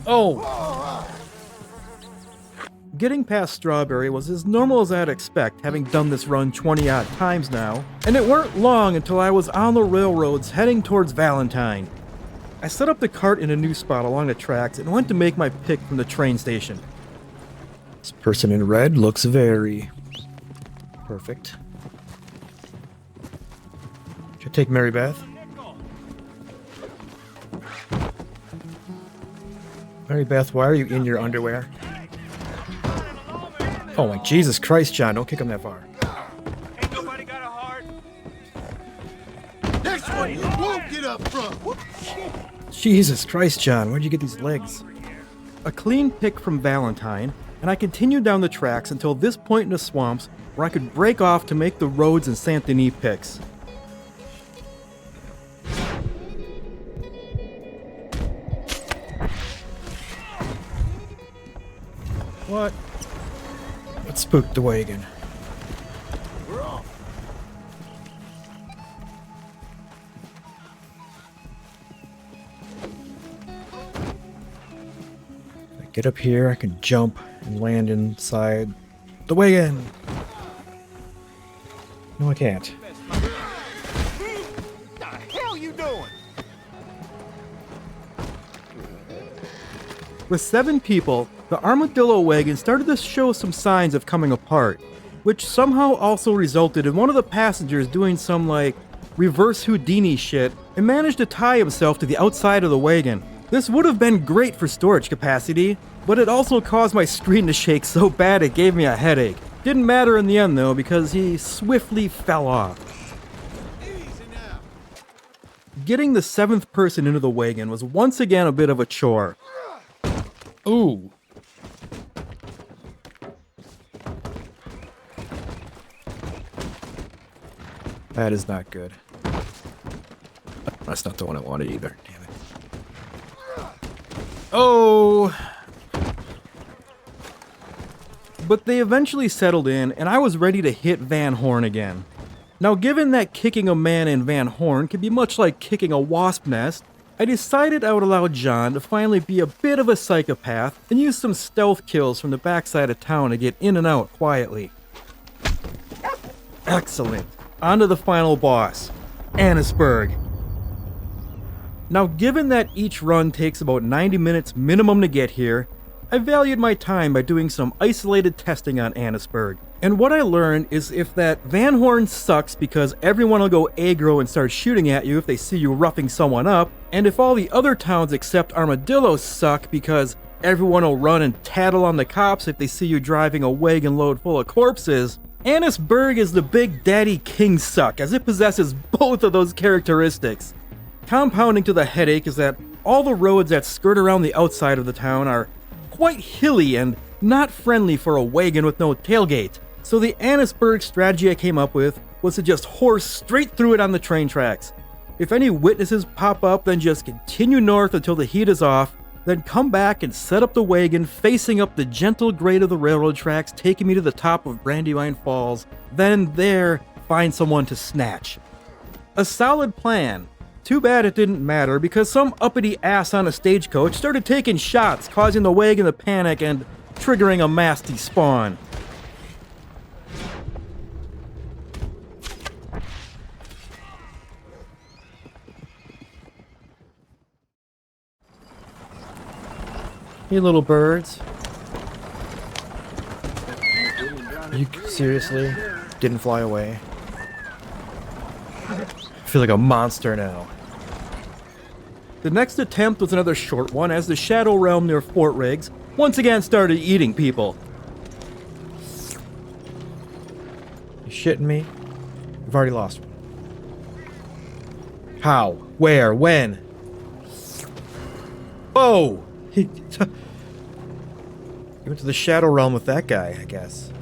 Speaker 1: Oh! Getting past Strawberry was as normal as I'd expect, having done this run 20-odd times now, and it weren't long until I was on the railroads heading towards Valentine. I set up the cart in a new spot along the tracks and went to make my pick from the train station. This person in red looks very... perfect. Should I take Mary Beth? Mary Beth, why are you in your underwear? Oh my Jesus Christ, John, don't kick him that far.
Speaker 7: Ain't nobody got a heart.
Speaker 5: Next one you won't get up from.
Speaker 1: Jesus Christ, John, where'd you get these legs? A clean pick from Valentine, and I continued down the tracks until this point in the swamps where I could break off to make the Rhodes and Saint Denis picks. What? What spooked the wagon?
Speaker 5: We're off.
Speaker 1: If I get up here, I can jump and land inside the wagon. No, I can't.
Speaker 5: What the hell you doing?
Speaker 1: With 7 people, the Armadillo wagon started to show some signs of coming apart, which somehow also resulted in one of the passengers doing some, reverse Houdini shit and managed to tie himself to the outside of the wagon. This would have been great for storage capacity, but it also caused my screen to shake so bad it gave me a headache. Didn't matter in the end though, because he swiftly fell off.
Speaker 5: Easy now.
Speaker 1: Getting the 7th person into the wagon was once again a bit of a chore. Ooh. That is not good. That's not the one I wanted either. Damn it. Oh! But they eventually settled in, and I was ready to hit Van Horn again. Now, given that kicking a man in Van Horn can be much like kicking a wasp nest, I decided I would allow John to finally be a bit of a psychopath and use some stealth kills from the backside of town to get in and out quietly. Excellent. On to the final boss, Annisburg. Now, given that each run takes about 90 minutes minimum to get here, I valued my time by doing some isolated testing on Annisburg, And what I learned is if that Van Horn sucks because everyone will go aggro and start shooting at you if they see you roughing someone up, and if all the other towns except Armadillo suck because everyone will run and tattle on the cops if they see you driving a wagon load full of corpses, Annisburg is the Big Daddy King suck, as it possesses both of those characteristics. Compounding to the headache is that all the roads that skirt around the outside of the town are quite hilly and not friendly for a wagon with no tailgate. So the Annisburg strategy I came up with was to just horse straight through it on the train tracks. If any witnesses pop up, then just continue north until the heat is off, then come back and set up the wagon facing up the gentle grade of the railroad tracks, taking me to the top of Brandywine Falls, then there, find someone to snatch. A solid plan. Too bad it didn't matter because some uppity ass on a stagecoach started taking shots, causing the wagon to panic and triggering a mass despawn. Hey, little birds. You seriously didn't fly away? I feel like a monster now. The next attempt was another short one as the Shadow Realm near Fort Riggs once again started eating people. You shitting me? We've already lost one. How? Where? When? Oh! He went to the Shadow Realm with that guy, I guess.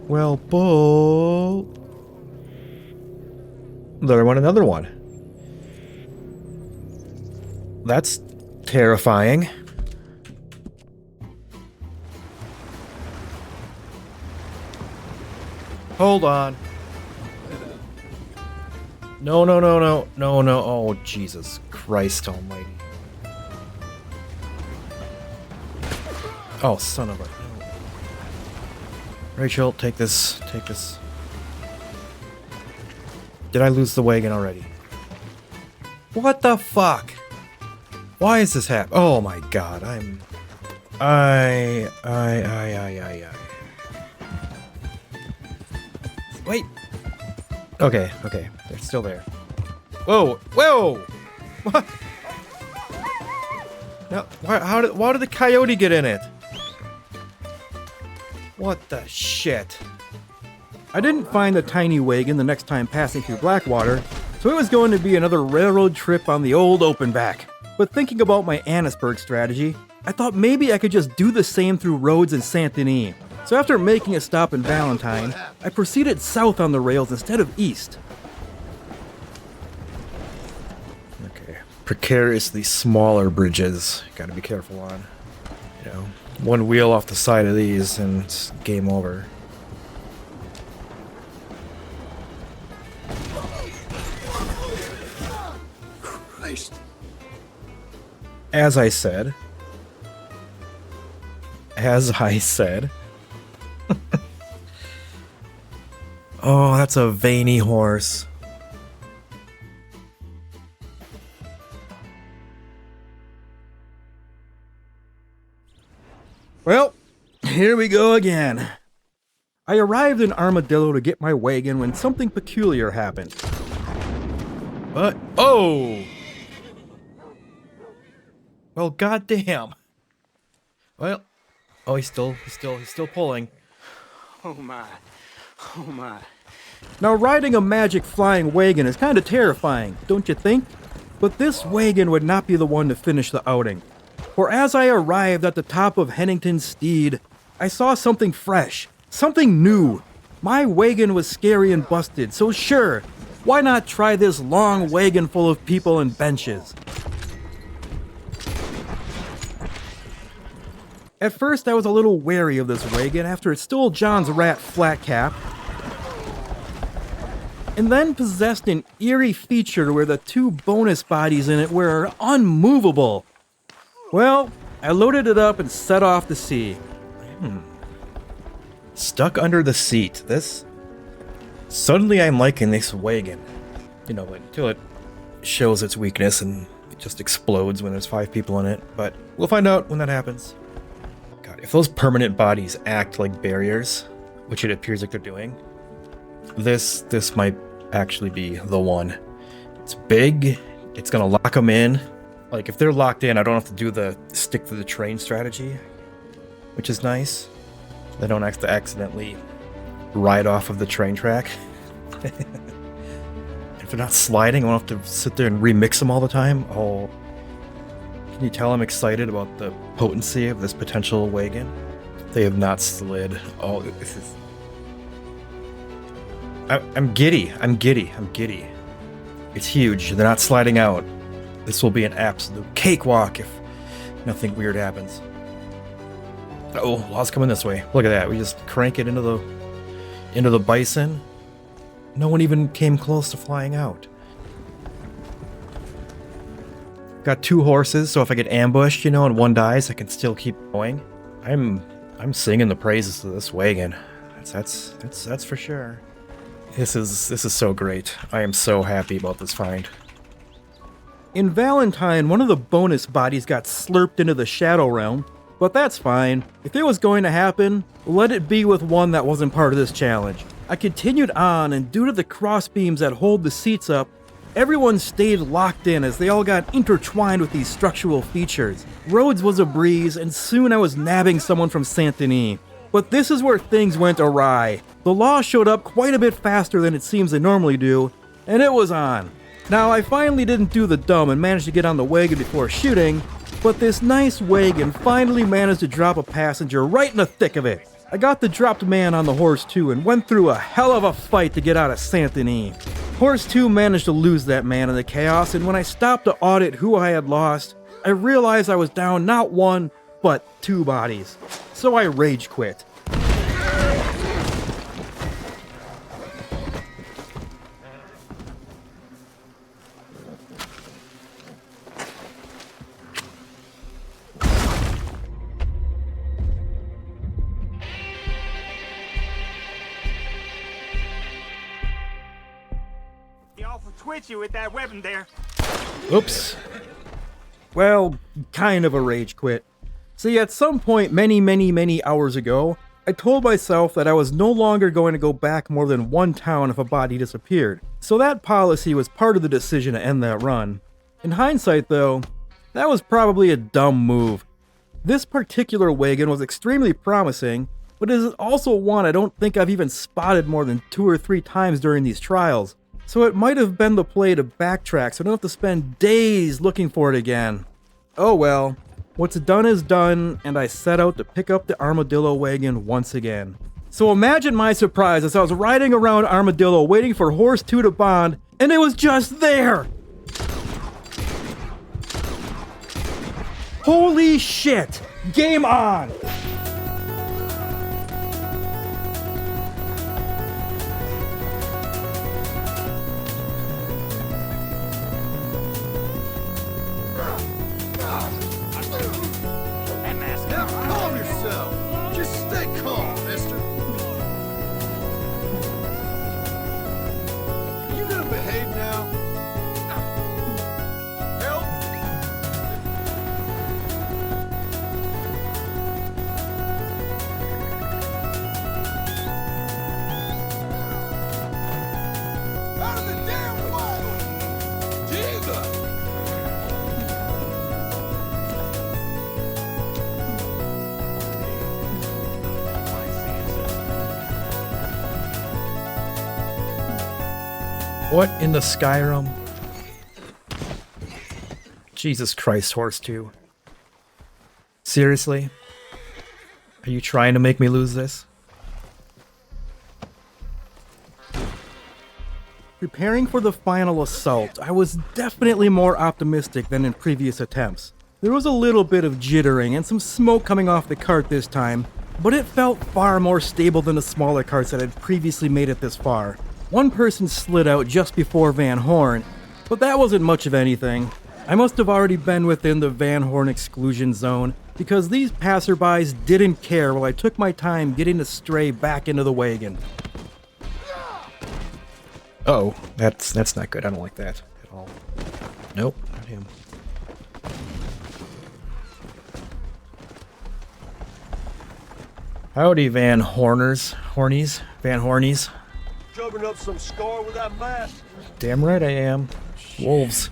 Speaker 1: Well, bull. There went another one. That's terrifying. Hold on. No. Oh, Jesus Christ almighty. Oh, son of a... Rachel, take this. Did I lose the wagon already? What the fuck? Why is this happening? Oh my god, Wait. Okay, they're still there. Whoa! What? Now, why did the coyote get in it? What the shit? I didn't find the tiny wagon the next time passing through Blackwater, so it was going to be another railroad trip on the old open back. But thinking about my Annisburg strategy, I thought maybe I could just do the same through roads in Saint Denis. So after making a stop in Valentine, I proceeded south on the rails instead of east. Okay, precariously smaller bridges. Gotta be careful on. You know, one wheel off the side of these and it's game over.
Speaker 5: Christ.
Speaker 1: As I said. Oh, that's a veiny horse. Well, here we go again. I arrived in Armadillo to get my wagon when something peculiar happened. But, oh! Well, goddamn. Well, oh, he's still pulling.
Speaker 6: Oh my.
Speaker 1: Now, riding a magic flying wagon is kind of terrifying, don't you think? But this wagon would not be the one to finish the outing. For as I arrived at the top of Hennington's Steed, I saw something fresh, something new. My wagon was scary and busted, so sure, why not try this long wagon full of people and benches? At first, I was a little wary of this wagon after it stole John's rat flat cap, and then possessed an eerie feature where the two bonus bodies in it were unmovable. Well, I loaded it up and set off to sea. Stuck under the seat. Suddenly I'm liking this wagon. You know, until it shows its weakness and it just explodes when there's 5 people in it. But we'll find out when that happens. God, If those permanent bodies act like barriers, which it appears like they're doing, this might actually be the one. It's big. It's gonna lock them in. Like, if they're locked in, I don't have to do the stick to the train strategy, which is nice. They don't have to accidentally ride off of the train track. If they're not sliding, I won't have to sit there and remix them all the time. Oh, can you tell I'm excited about the potency of this potential wagon? They have not slid. Oh, this is... I'm giddy. I'm giddy. I'm giddy. It's huge. They're not sliding out. This will be an absolute cakewalk if nothing weird happens. Oh, law's coming this way. Look at that. We just crank it into the bison. No one even came close to flying out. Got 2 horses, so if I get ambushed, you know, and one dies, I can still keep going. I'm singing the praises of this wagon. That's for sure. This is so great. I am so happy about this find. In Valentine, one of the bonus bodies got slurped into the Shadow Realm, but that's fine. If it was going to happen, let it be with one that wasn't part of this challenge. I continued on, and due to the crossbeams that hold the seats up, everyone stayed locked in as they all got intertwined with these structural features. Rhodes was a breeze, and soon I was nabbing someone from Saint-Denis. But this is where things went awry. The law showed up quite a bit faster than it seems they normally do, and it was on. Now, I finally didn't do the dumb and managed to get on the wagon before shooting, but this nice wagon finally managed to drop a passenger right in the thick of it. I got the dropped man on the horse too and went through a hell of a fight to get out of Saint-Denis. Horse 2 managed to lose that man in the chaos, and when I stopped to audit who I had lost, I realized I was down not 1, but 2 bodies. So I rage quit.
Speaker 8: You with that weapon there.
Speaker 1: Oops. Well, kind of a rage quit. See, at some point many hours ago, I told myself that I was no longer going to go back more than 1 town if a body disappeared. So that policy was part of the decision to end that run. In hindsight though, that was probably a dumb move. This particular wagon was extremely promising, but it is also one I don't think I've even spotted more than 2 or 3 times during these trials. So it might have been the play to backtrack so I don't have to spend days looking for it again. Oh well, what's done is done, and I set out to pick up the Armadillo wagon once again. So imagine my surprise as I was riding around Armadillo waiting for Horse 2 to bond, and it was just there! Holy shit! Game on!
Speaker 5: Calm yourself. Just stay calm, mister. You gonna behave now? Help! Out of the damn way! Jesus!
Speaker 1: What in the Skyrim? Jesus Christ, Horse 2. Seriously? Are you trying to make me lose this? Preparing for the final assault, I was definitely more optimistic than in previous attempts. There was a little bit of jittering and some smoke coming off the cart this time, but it felt far more stable than the smaller carts that had previously made it this far. One person slid out just before Van Horn, but that wasn't much of anything. I must have already been within the Van Horn exclusion zone, because these passerbys didn't care while I took my time getting the stray back into the wagon. Oh, that's not good. I don't like that at all. Nope, not him. Howdy, Van Hornies. Van Hornies.
Speaker 5: Jumping up some scar with that mask.
Speaker 1: Damn right I am. Wolves.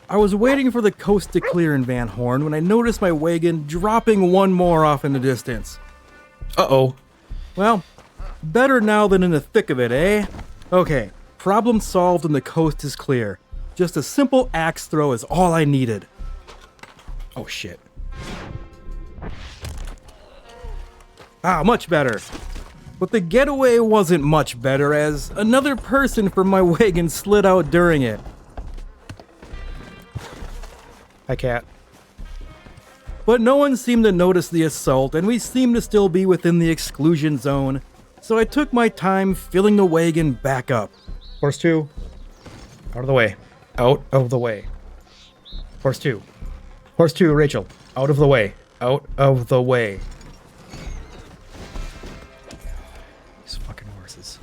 Speaker 1: I was waiting for the coast to clear in Van Horn when I noticed my wagon dropping one more off in the distance. Uh-oh. Well, better now than in the thick of it, eh? Okay, problem solved and the coast is clear. Just a simple axe throw is all I needed. Oh shit. Ah, much better. But the getaway wasn't much better as another person from my wagon slid out during it. Hi, cat. But no one seemed to notice the assault, and we seemed to still be within the exclusion zone, so I took my time filling the wagon back up. Horse 2, out of the way. Out of the way. Horse 2. Horse 2, Rachel, out of the way. Out of the way. These fucking horses.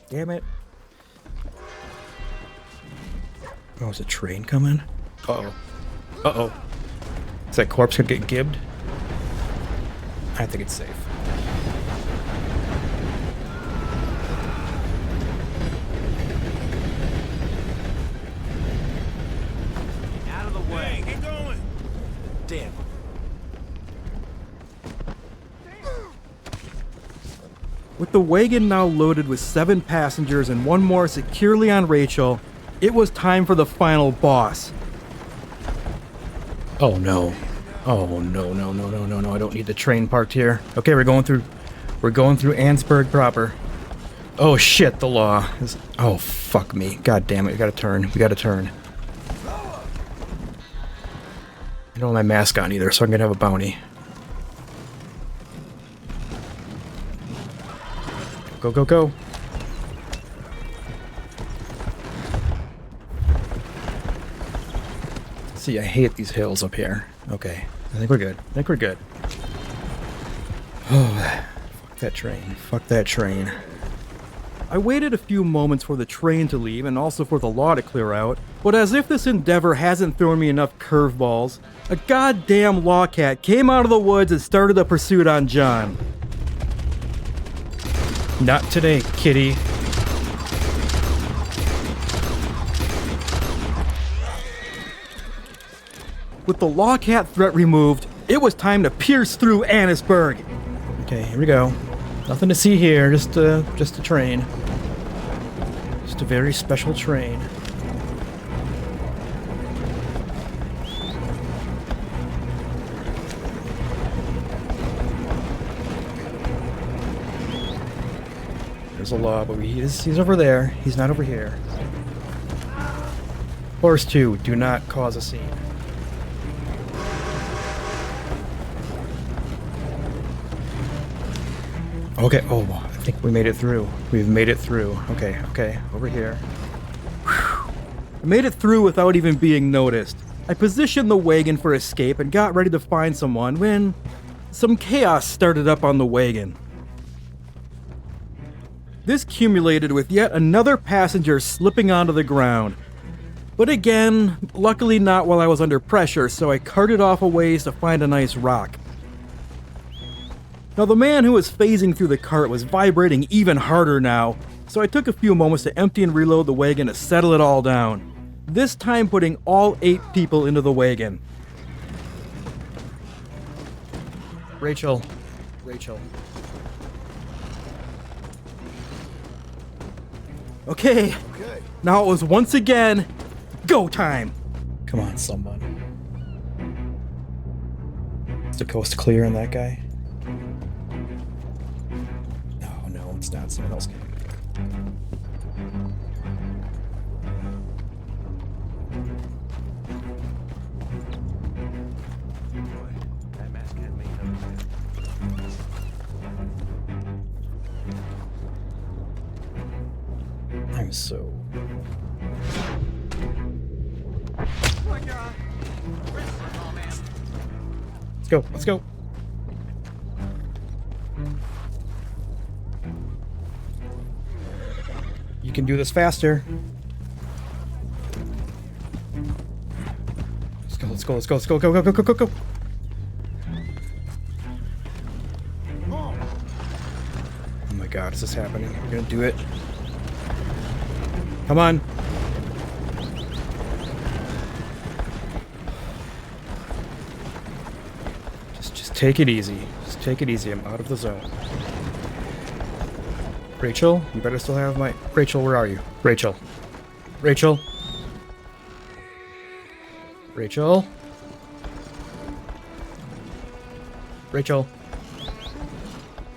Speaker 1: Damn it. Oh, is a train coming? Uh-oh. Uh-oh. Is that corpse gonna get gibbed? I think it's safe.
Speaker 3: Out of the way.
Speaker 5: Get going.
Speaker 3: Damn.
Speaker 1: With the wagon now loaded with 7 passengers and 1 more securely on Rachel, it was time for the final boss. Oh no. Oh no, no, no, no, no, no, I don't need the train parked here. Okay, we're going through Ansburg proper. Oh shit, the law is, oh fuck me. God damn it, we gotta turn. I don't have my mask on either, so I'm gonna have a bounty. Go, go, go. See, I hate these hills up here. Okay, I think we're good. Oh, fuck that train. Fuck that train. I waited a few moments for the train to leave and also for the law to clear out, but as if this endeavor hasn't thrown me enough curveballs, a goddamn law cat came out of the woods and started a pursuit on John. Not today, kitty. With the law cat threat removed, it was time to pierce through Annisburg. Okay, here we go. Nothing to see here, just a train. Just a very special train. There's a law, but he's over there. He's not over here. Horse 2, do not cause a scene. Okay, oh, I think we made it through. We've made it through. Okay, over here. Whew. I made it through without even being noticed. I positioned the wagon for escape and got ready to find someone when some chaos started up on the wagon. This accumulated with yet another passenger slipping onto the ground. But again, luckily not while I was under pressure, so I carted off a ways to find a nice rock. Now the man who was phasing through the cart was vibrating even harder now, so I took a few moments to empty and reload the wagon to settle it all down. This time putting all 8 people into the wagon. Rachel. Okay, now it was once again, go time. Come on, someone. Is the coast clear on that guy? No, it's not. Someone else can. I'm so... Let's go. You can do this faster. Let's go, let's go, let's go, go, go, go, go, go, go. Oh my god, is this happening? We're gonna do it. Come on. Just take it easy. Just take it easy. I'm out of the zone. Rachel, you better still have my... Rachel, where are you? Rachel. Rachel. Rachel. Rachel.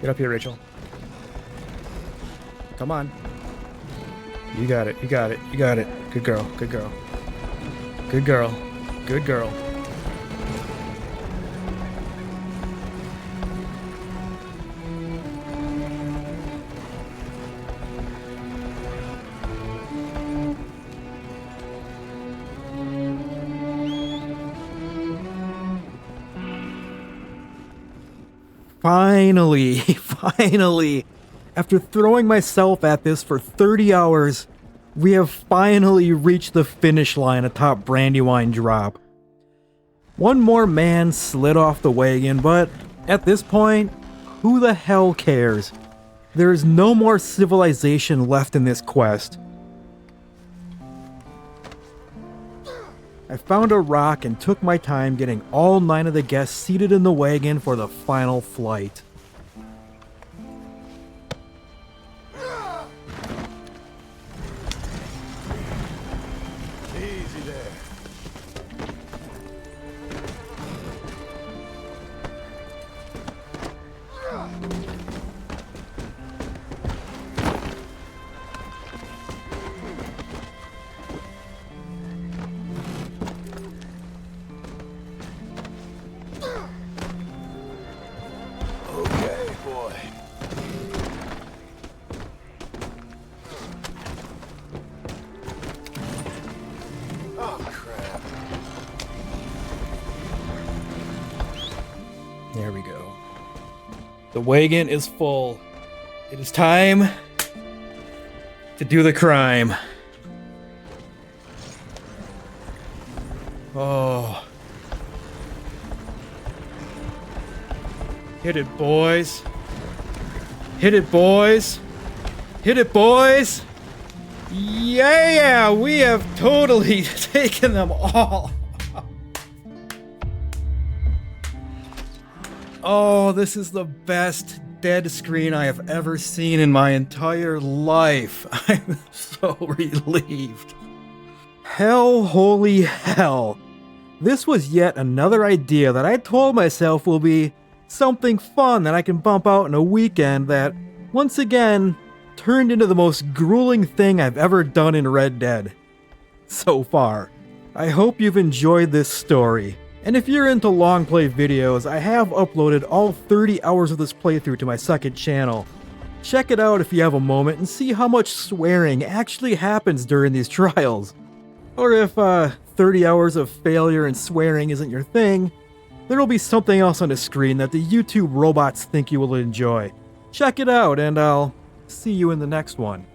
Speaker 1: Get up here, Rachel. Come on. You got it. You got it. You got it. Good girl. Good girl. Good girl. Good girl. Finally, finally, after throwing myself at this for 30 hours, we have finally reached the finish line atop Brandywine Drop. One more man slid off the wagon, but at this point, who the hell cares? There is no more civilization left in this quest. I found a rock and took my time getting all 9 of the guests seated in the wagon for the final flight.
Speaker 5: Easy there. Okay, boy. Oh, crap.
Speaker 1: There we go. The wagon is full. It is time to do the crime. Oh. Hit it, boys. Hit it, boys. Hit it, boys. Yeah, we have totally taken them all. Oh, this is the best dead screen I have ever seen in my entire life. I'm so relieved. Hell, holy hell. This was yet another idea that I told myself will be something fun that I can bump out in a weekend that, once again, turned into the most grueling thing I've ever done in Red Dead. So far. I hope you've enjoyed this story. And if you're into long play videos, I have uploaded all 30 hours of this playthrough to my second channel. Check it out if you have a moment and see how much swearing actually happens during these trials. Or if 30 hours of failure and swearing isn't your thing, there will be something else on the screen that the YouTube robots think you will enjoy. Check it out and I'll see you in the next one.